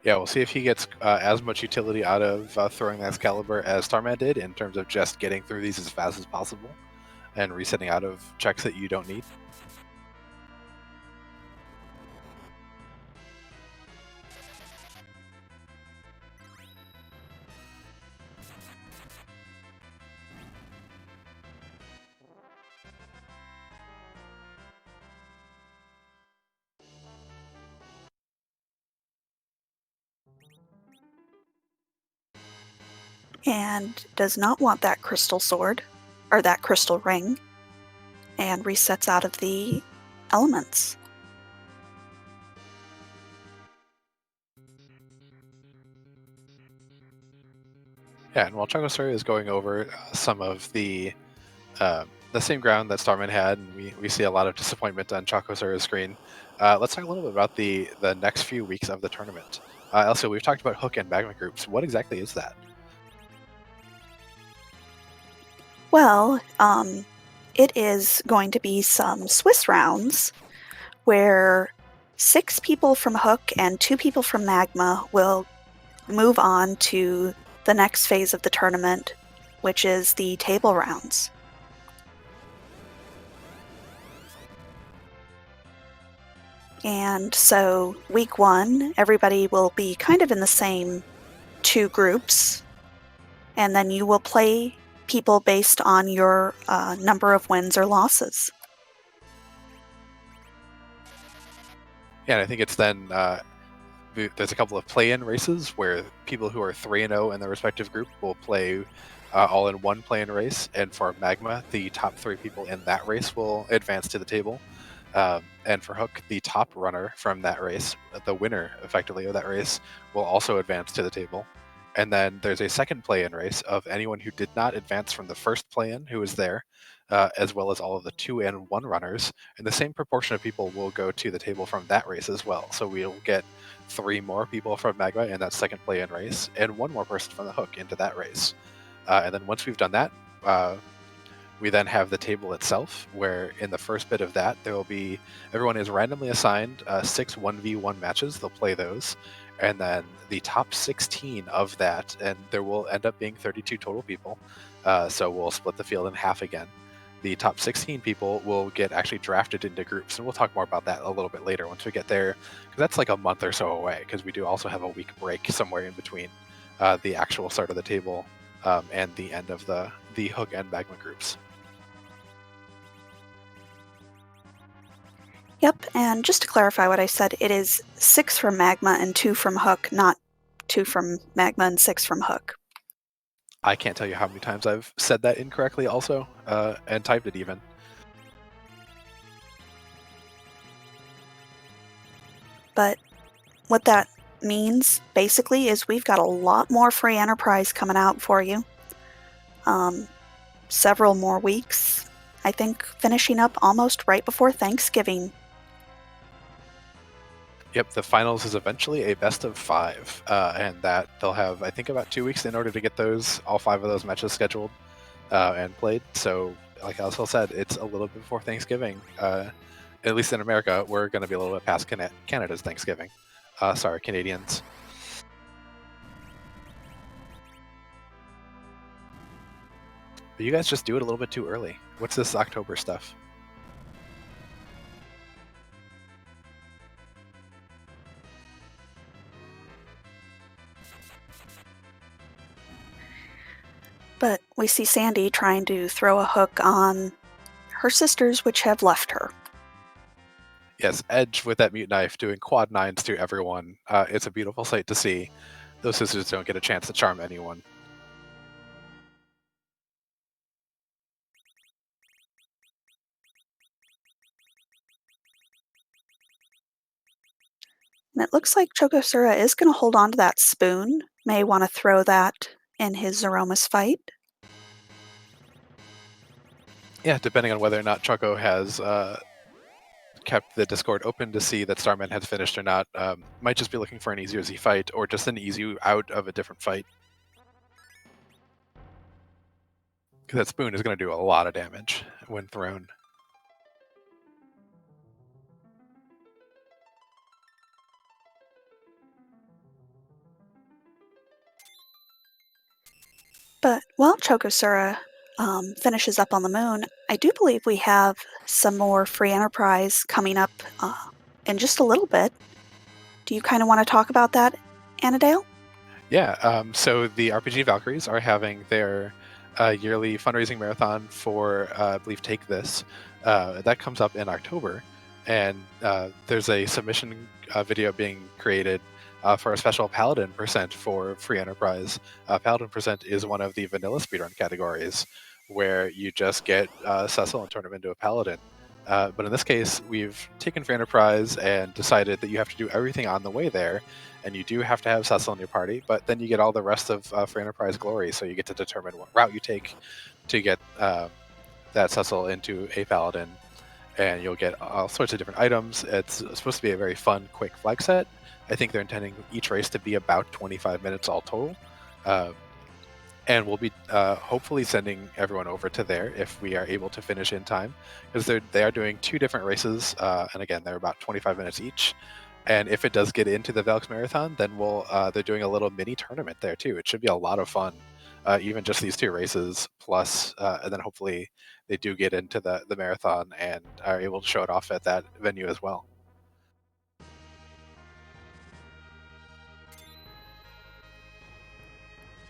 Yeah, we'll see if he gets as much utility out of throwing that Excalibur as Starman did, in terms of just getting through these as fast as possible and resetting out of checks that you don't need. And does not want that crystal sword, or that crystal ring, and resets out of the elements. Yeah, and while chocosura is going over some of the same ground that Starman had, and we see a lot of disappointment on chocosura's screen, let's talk a little bit about the next few weeks of the tournament. Also, we've talked about hook and magma groups. What exactly is that? Well, it is going to be some Swiss rounds where 6 people from Hook and 2 people from Magma will move on to the next phase of the tournament, which is the table rounds. And so week 1, everybody will be kind of in the same 2 groups, and then you will play people based on your number of wins or losses. Yeah, and I think it's then there's a couple of play-in races where people who are 3-0 in their respective group will play all in one play-in race, and for Magma, the top 3 people in that race will advance to the table. And for Hook, the top runner from that race, the winner effectively of that race, will also advance to the table. And then there's a second play-in race of anyone who did not advance from the first play-in who was there, as well as all of the 2 and 1 runners. And the same proportion of people will go to the table from that race as well. So we'll get 3 more people from Magma in that second play-in race, and 1 more person from the Hook into that race. And then once we've done that, we then have the table itself, where in the first bit of that, there will be everyone is randomly assigned 6 1v1 matches. They'll play those, and then the top 16 of that, and there will end up being 32 total people. So we'll split the field in half again. The top 16 people will get actually drafted into groups, and we'll talk more about that a little bit later once we get there, because that's like a month or so away, because we do also have a week break somewhere in between the actual start of the table and the end of the Hook and Magma groups. Yep, and just to clarify what I said, it is 6 from Magma and 2 from Hook, not 2 from Magma and 6 from Hook. I can't tell you how many times I've said that incorrectly also, and typed it even. But what that means, basically, is we've got a lot more free enterprise coming out for you. Several more weeks, I think, finishing up almost right before Thanksgiving. Yep, the finals is eventually a best of 5, and that they'll have, I think, about 2 weeks in order to get all 5 of those matches scheduled and played. So, like Alice said, it's a little bit before Thanksgiving. At least in America, we're going to be a little bit past Canada's Thanksgiving. Sorry, Canadians. But you guys just do it a little bit too early. What's this October stuff? But we see Sandy trying to throw a hook on her sisters, which have left her. Yes, Edge with that mute knife doing quad 9s to everyone. It's a beautiful sight to see. Those sisters don't get a chance to charm anyone. And it looks like chocosura is going to hold on to that spoon. May want to throw that in his Zeromus fight. Yeah, depending on whether or not Choco has kept the Discord open to see that Starman has finished or not. Might just be looking for an easier Z fight, or just an easy out of a different fight. Because that spoon is going to do a lot of damage when thrown. But while chocosura finishes up on the moon, I do believe we have some more free enterprise coming up in just a little bit. Do you kind of want to talk about that, Annadale? Yeah, so the RPG Valkyries are having their yearly fundraising marathon for, I believe, Take This. That comes up in October, and there's a submission video being created for a special Paladin percent for Free Enterprise. Paladin percent is one of the vanilla speedrun categories where you just get Cecil and turn him into a Paladin. But in this case, we've taken for Enterprise and decided that you have to do everything on the way there, and you do have to have Cecil in your party, but then you get all the rest of for Enterprise glory, so you get to determine what route you take to get that Cecil into a Paladin, and you'll get all sorts of different items. It's supposed to be a very fun, quick flag set. I think they're intending each race to be about 25 minutes all total. And we'll be hopefully sending everyone over to there if we are able to finish in time, because they are doing 2 different races, and again, they're about 25 minutes each. And if it does get into the Valks Marathon, then they're doing a little mini tournament there too. It should be a lot of fun, even just these 2 races plus, and then hopefully they do get into the marathon and are able to show it off at that venue as well.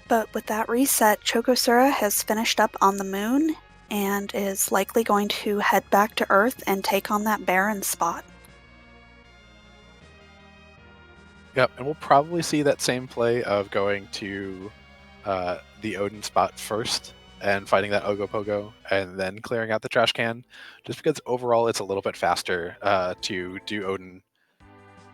But with that reset, Chocosura has finished up on the moon and is likely going to head back to Earth and take on that barren spot. Yep, and we'll probably see that same play of going to the Odin spot first and fighting that Ogopogo and then clearing out the trash can, just because overall it's a little bit faster to do Odin.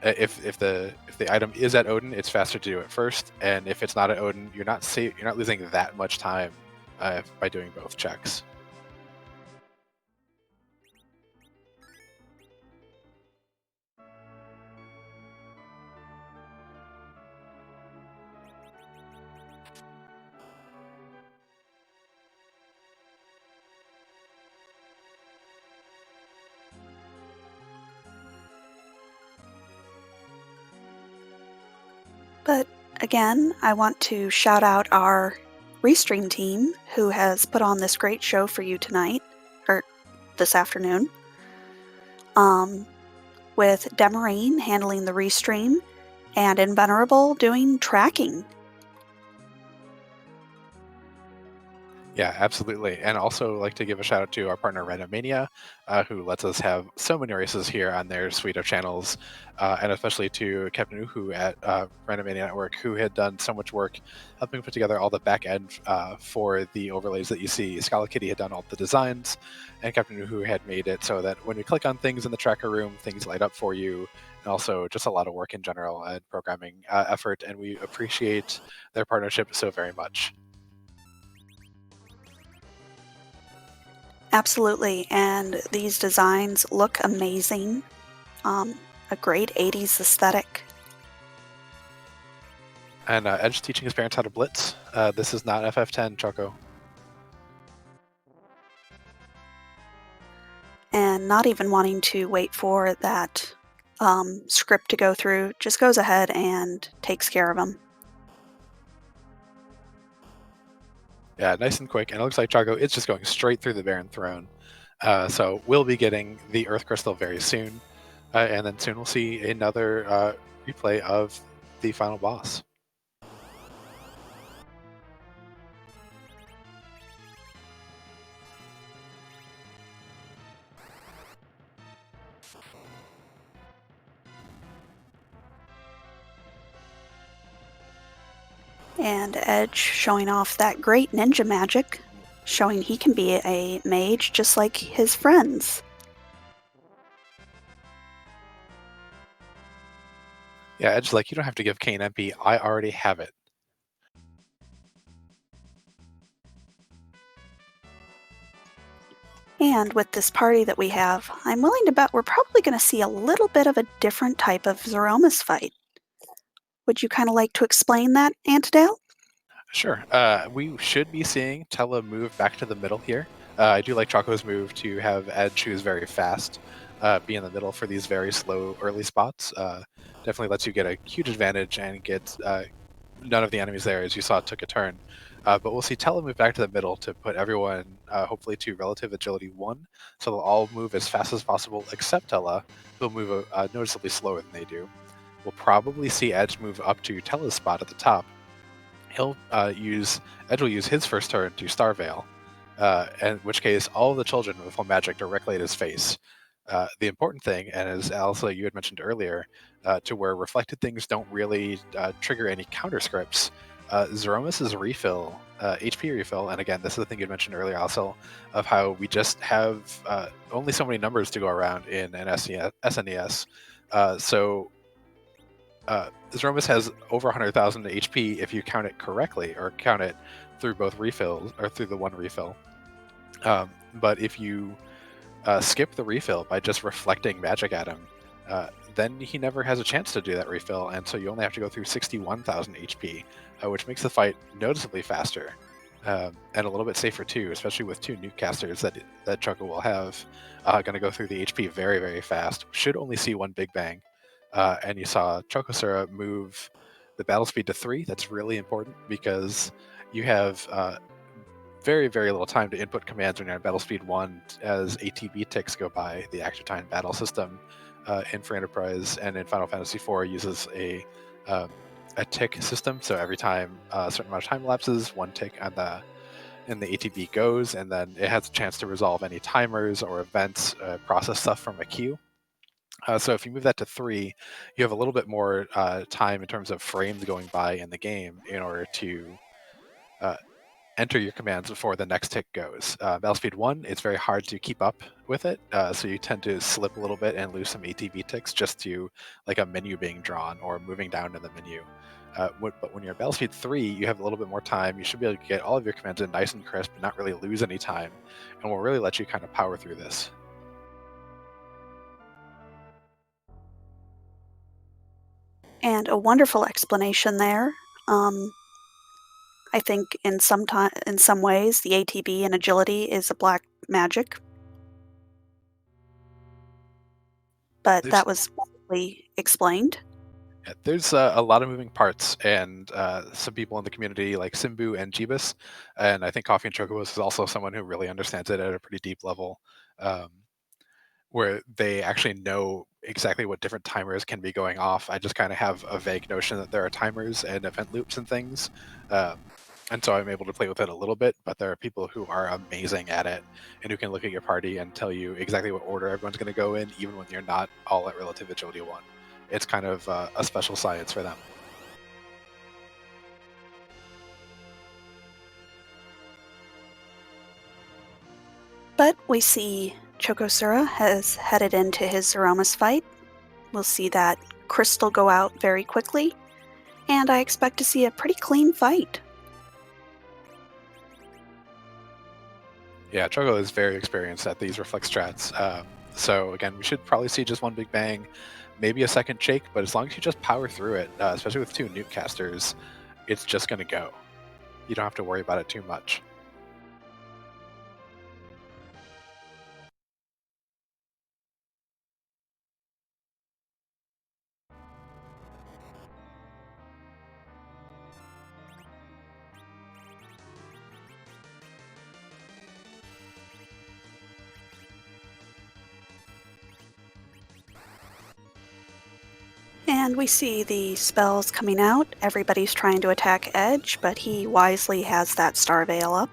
If the item is at Odin, it's faster to do it first, and if it's not at Odin, you're not losing that much time by doing both checks. But again, I want to shout out our Restream team who has put on this great show for you tonight, or this afternoon, with Demarine handling the Restream and Invenerable doing tracking. Yeah, absolutely. And also like to give a shout out to our partner Randomania, who lets us have so many races here on their suite of channels, and especially to Captain Uhu at Randomania Network, who had done so much work helping put together all the back end for the overlays that you see. Scala Kitty had done all the designs, and Captain Uhu had made it so that when you click on things in the tracker room, things light up for you. And also just a lot of work in general and programming effort, and we appreciate their partnership so very much. Absolutely, and these designs look amazing. A great 80s aesthetic. And Edge teaching his parents how to blitz. This is not FF10, Choco. And not even wanting to wait for that script to go through, just goes ahead and takes care of them. Yeah, nice and quick. And it looks like Choco is just going straight through the Barren Throne. So we'll be getting the Earth Crystal very soon. And then soon we'll see another replay of the final boss. And Edge showing off that great ninja magic, showing he can be a mage just like his friends. Yeah, Edge's like, you don't have to give Kane MP. I already have it. And with this party that we have, I'm willing to bet we're probably going to see a little bit of a different type of Zeromus fight. Would you kind of like to explain that, Antidale? Sure. We should be seeing Tella move back to the middle here. I do like Choco's move to have Edge, who's very fast, be in the middle for these very slow early spots. Definitely lets you get a huge advantage and get none of the enemies there, as you saw, took a turn. But we'll see Tella move back to the middle to put everyone hopefully to relative agility 1, so they'll all move as fast as possible except Tella, who'll move noticeably slower than they do. We'll probably see Edge move up to Tella's spot at the top. Edge will use his first turn to Star Veil, in which case all the children with full magic directly at his face. The important thing, and as Alisa, you had mentioned earlier, to where reflected things don't really trigger any counter scripts, Zeromus's refill HP refill. And again, this is the thing you mentioned earlier, also, of how we just have only so many numbers to go around in an SNES. So Zromus has over 100,000 HP if you count it correctly, or count it through both refills, or through the one refill. But if you skip the refill by just reflecting magic at him, then he never has a chance to do that refill, and so you only have to go through 61,000 HP, which makes the fight noticeably faster, and a little bit safer too, especially with two nuke casters that Choco will have. Going to go through the HP very, very fast. Should only see one big bang. And you saw chocosura move the battle speed to 3. That's really important because you have very, very little time to input commands when you're at battle speed 1 as ATB ticks go by. The Active Time battle system in Free Enterprise and in Final Fantasy IV uses a tick system. So every time a certain amount of time elapses, one tick on in the ATB goes, and then it has a chance to resolve any timers or events, process stuff from a queue. So if you move that to 3, you have a little bit more time in terms of frames going by in the game in order to enter your commands before the next tick goes. Battle speed 1, it's very hard to keep up with it, so you tend to slip a little bit and lose some ATB ticks just to like a menu being drawn or moving down in the menu. But when you're at battle speed 3, you have a little bit more time. You should be able to get all of your commands in nice and crisp and not really lose any time, and will really let you kind of power through this. And a wonderful explanation there. I think in some ways the ATB and agility is a black magic, but that was wonderfully explained. Yeah, there's a lot of moving parts, and some people in the community like Simbu and Jeebus, and I think Coffee and Chocobos is also someone who really understands it at a pretty deep level, um, where they actually know exactly what different timers can be going off. I just kind of have a vague notion that there are timers and event loops and things, and so I'm able to play with it a little bit, but there are people who are amazing at it and who can look at your party and tell you exactly what order everyone's going to go in, even when you're not all at relative agility 1. It's kind of a special science for them. But we see Chocosura has headed into his Zeromus fight. We'll see that crystal go out very quickly, and I expect to see a pretty clean fight. Yeah, Choco is very experienced at these reflex strats. So again, we should probably see just one big bang, maybe a second shake, but as long as you just power through it, especially with two nuke casters, it's just going to go. You don't have to worry about it too much. And we see the spells coming out. Everybody's trying to attack Edge, but he wisely has that Star Veil up.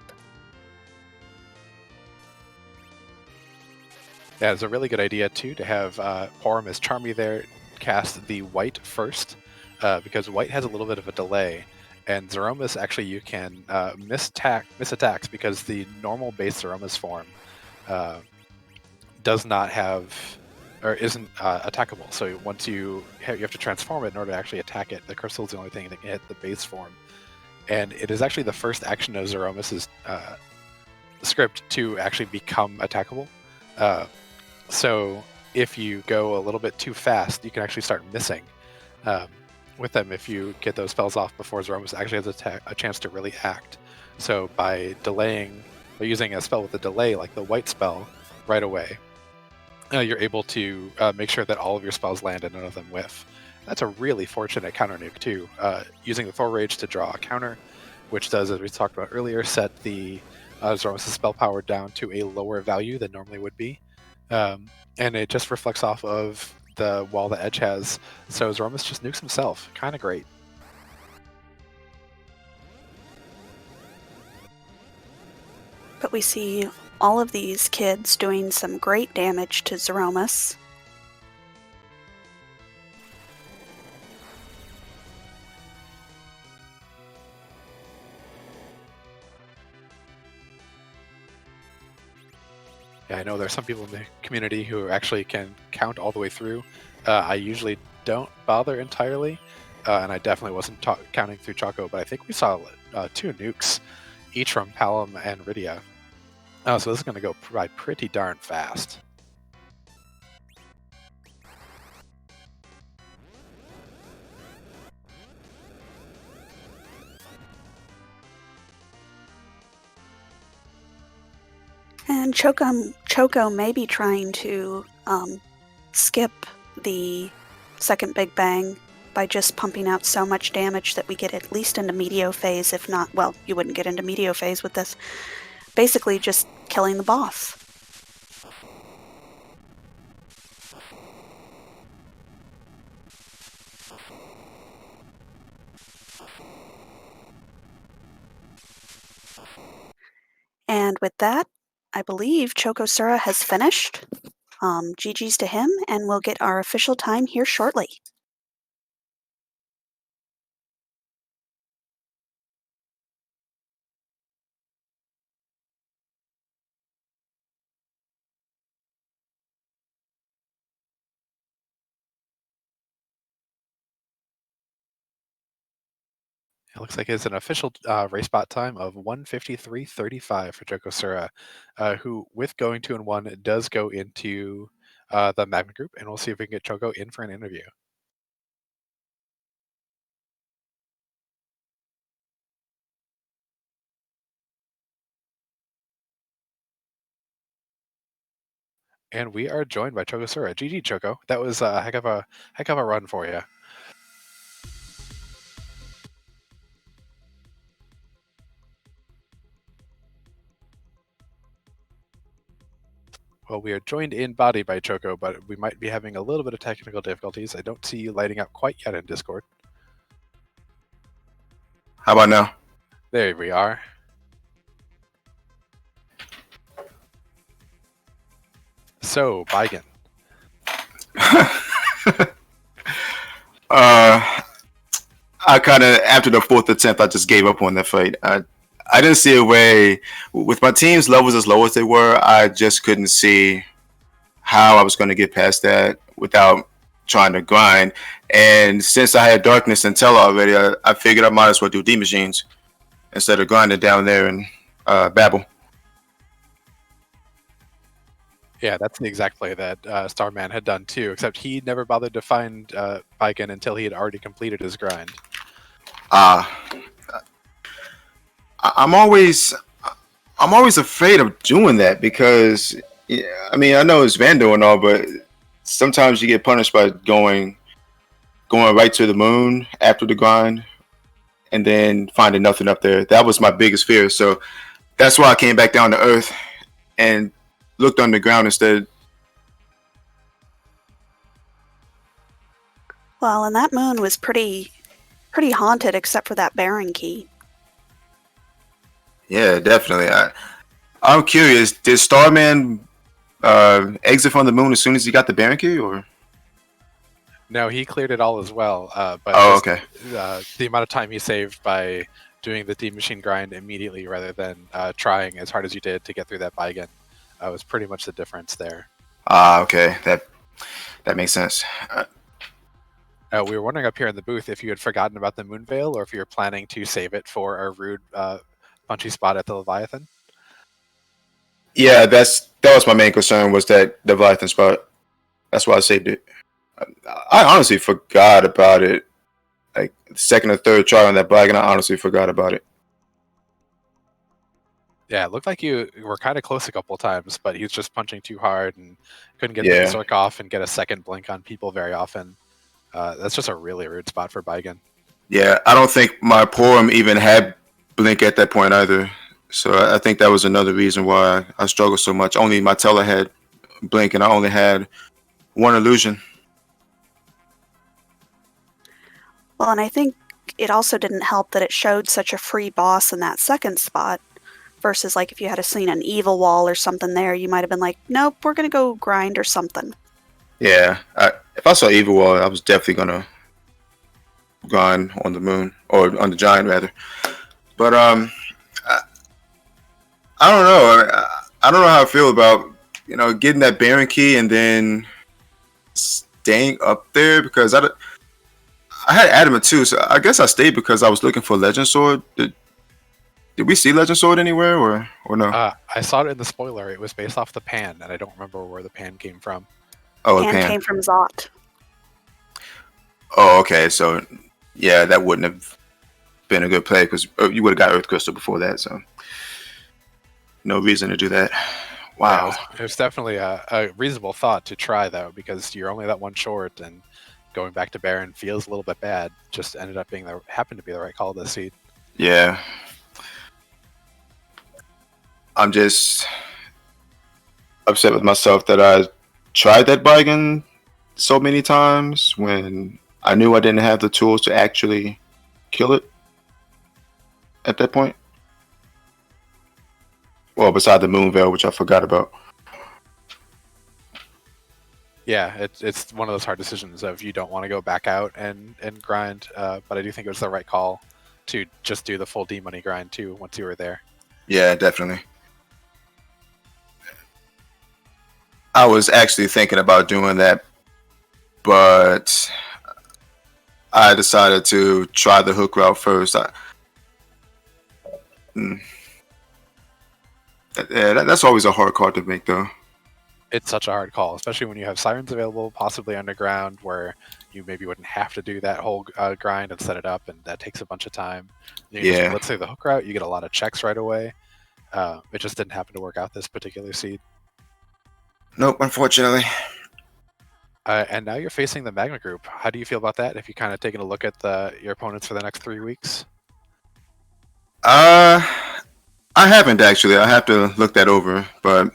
Yeah, it's a really good idea too to have Porum as Charmy there cast the white first, because white has a little bit of a delay, and Zeromus actually you can miss attacks because the normal base Zeromus form does not have or isn't attackable. So once you have to transform it in order to actually attack it. The crystal is the only thing that can hit the base form, and it is actually the first action of Zeromus's script to actually become attackable. So if you go a little bit too fast, you can actually start missing with them if you get those spells off before Zeromus actually has a chance to really act. So by using a spell with a delay like the white spell right away, you're able to make sure that all of your spells land and none of them whiff. That's a really fortunate counter nuke too. Using the Thor Rage to draw a counter, which does, as we talked about earlier, set the Zeromus' spell power down to a lower value than normally would be. And it just reflects off of the wall that Edge has, so Zeromus just nukes himself. Kind of great. But we see all of these kids doing some great damage to Zeromus. Yeah, I know there's some people in the community who actually can count all the way through. I usually don't bother entirely, and I definitely wasn't counting through Choco, but I think we saw 2 nukes, each from Palom and Rydia. Oh, so this is going to go by pretty darn fast. And Choco may be trying to skip the second Big Bang by just pumping out so much damage that we get at least into Meteo phase, if not, well, you wouldn't get into Meteo phase with this. Basically just killing the boss. And with that, I believe chocosura has finished. GG's to him, and we'll get our official time here shortly. It looks like it's an official race bot time of 1:53:35 for chocosura, who, with going 2-1, does go into the Magnet group, and we'll see if we can get Choco in for an interview. And we are joined by chocosura. GG, Choco. That was a heck of a run for you. Well, we are joined in body by Choco, but we might be having a little bit of technical difficulties. I don't see you lighting up quite yet in Discord. How about now? There we are. So, Baigen. I kind of, after the 4th attempt, I just gave up on that fight. I didn't see a way, with my team's levels as low as they were, I just couldn't see how I was going to get past that without trying to grind. And since I had Darkness and Tell already, I figured I might as well do D-Machines instead of grinding down there and Babel. Yeah, that's the exact play that Starman had done too, except he never bothered to find Baigen until he had already completed his grind. I'm always afraid of doing that because, I mean, I know it's Vandal and all, but sometimes you get punished by going right to the moon after the grind and then finding nothing up there. That was my biggest fear. So that's why I came back down to Earth and looked underground instead. Well, and that moon was pretty haunted except for that Baron key. Yeah, definitely. I'm curious, did Starman exit from the moon as soon as he got the Baron key, or? No, he cleared it all as well. But okay. The amount of time he saved by doing the D-Machine grind immediately rather than trying as hard as you did to get through that Baigen was pretty much the difference there. Okay. That makes sense. We were wondering up here in the booth if you had forgotten about the Moon Veil or if you were planning to save it for a rude punchy spot at the Leviathan. Yeah, that was my main concern, was that Leviathan spot. That's why I saved it. I honestly forgot about it. Like the second or third try on that Baigen, I honestly forgot about it. Yeah, it looked like you were kind of close a couple of times, but he was just punching too hard and couldn't get the Berserk off and get a second blink on people very often. That's just a really rude spot for Baigen. Yeah, I don't think my Porum even had blink at that point either. So I think that was another reason why I struggled so much. Only my Teller had blink, and I only had one illusion. Well, and I think it also didn't help that it showed such a free boss in that second spot. Versus, like, if you had seen an evil wall or something there, you might have been like, nope, we're going to go grind or something. Yeah, if I saw evil wall, I was definitely going to grind on the moon, or on the giant, rather. But, I don't know. I don't know how I feel about getting that Baron key and then staying up there because I had Adamant too, so I guess I stayed because I was looking for Legend Sword. Did we see Legend Sword anywhere or no? I saw it in the spoiler. It was based off the pan, and I don't remember where the pan came from. Oh, Pan Pan. came from Zot. Oh, okay. So yeah, that wouldn't have been a good play because you would have got Earth Crystal before that. So no reason to do that. Wow. Yeah, it was definitely a reasonable thought to try though, because you're only that one short, and going back to Baron feels a little bit bad. Just ended up happened to be the right call this seed. Yeah. I'm just upset with myself that I tried that bargain so many times when I knew I didn't have the tools to actually kill it at that point. Well, beside the Moon Veil, which I forgot about. Yeah, it's one of those hard decisions of you don't want to go back out and grind, but I do think it was the right call to just do the full D money grind too once you were there. Yeah, definitely. I was actually thinking about doing that, but I decided to try the hook route first. That's always a hard card to make, though. It's such a hard call, especially when you have sirens available, possibly underground, where you maybe wouldn't have to do that whole grind and set it up, and that takes a bunch of time. Yeah. Let's say the hook route, you get a lot of checks right away. It just didn't happen to work out this particular seed. Nope, unfortunately. And now you're facing the Magma group. How do you feel about that? If you kind of taken a look at your opponents for the next 3 weeks? I haven't actually. I have to look that over. But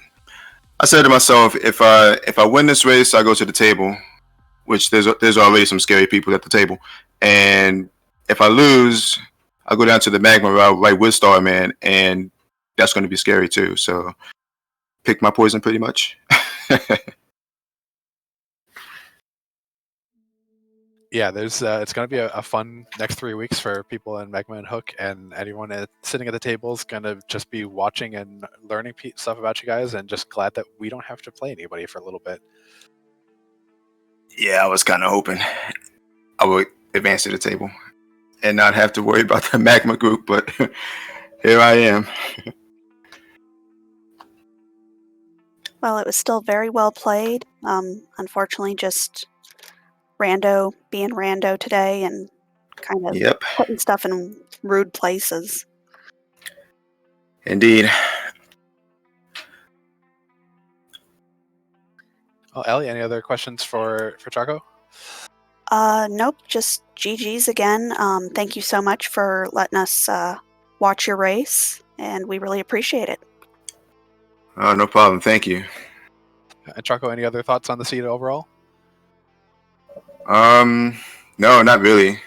I said to myself, if I win this race, I go to the table, which there's already some scary people at the table. And if I lose, I go down to the Magma route right with Starman, and that's going to be scary too. So pick my poison pretty much. Yeah, there's it's going to be a fun next 3 weeks for people in Magma and Hook, and anyone sitting at the table is going to just be watching and learning stuff about you guys, and just glad that we don't have to play anybody for a little bit. Yeah, I was kind of hoping I would advance to the table and not have to worry about the Magma group, but here I am. Well, it was still very well played. Unfortunately, just rando being rando today and kind of Yep, putting stuff in rude places. indeed. Oh, Ellie, any other questions for Choco? Nope, just GG's again. Thank you so much for letting us watch your race, and we really appreciate it. Oh, no problem. Thank you. And Choco, any other thoughts on the seed overall? No, not really.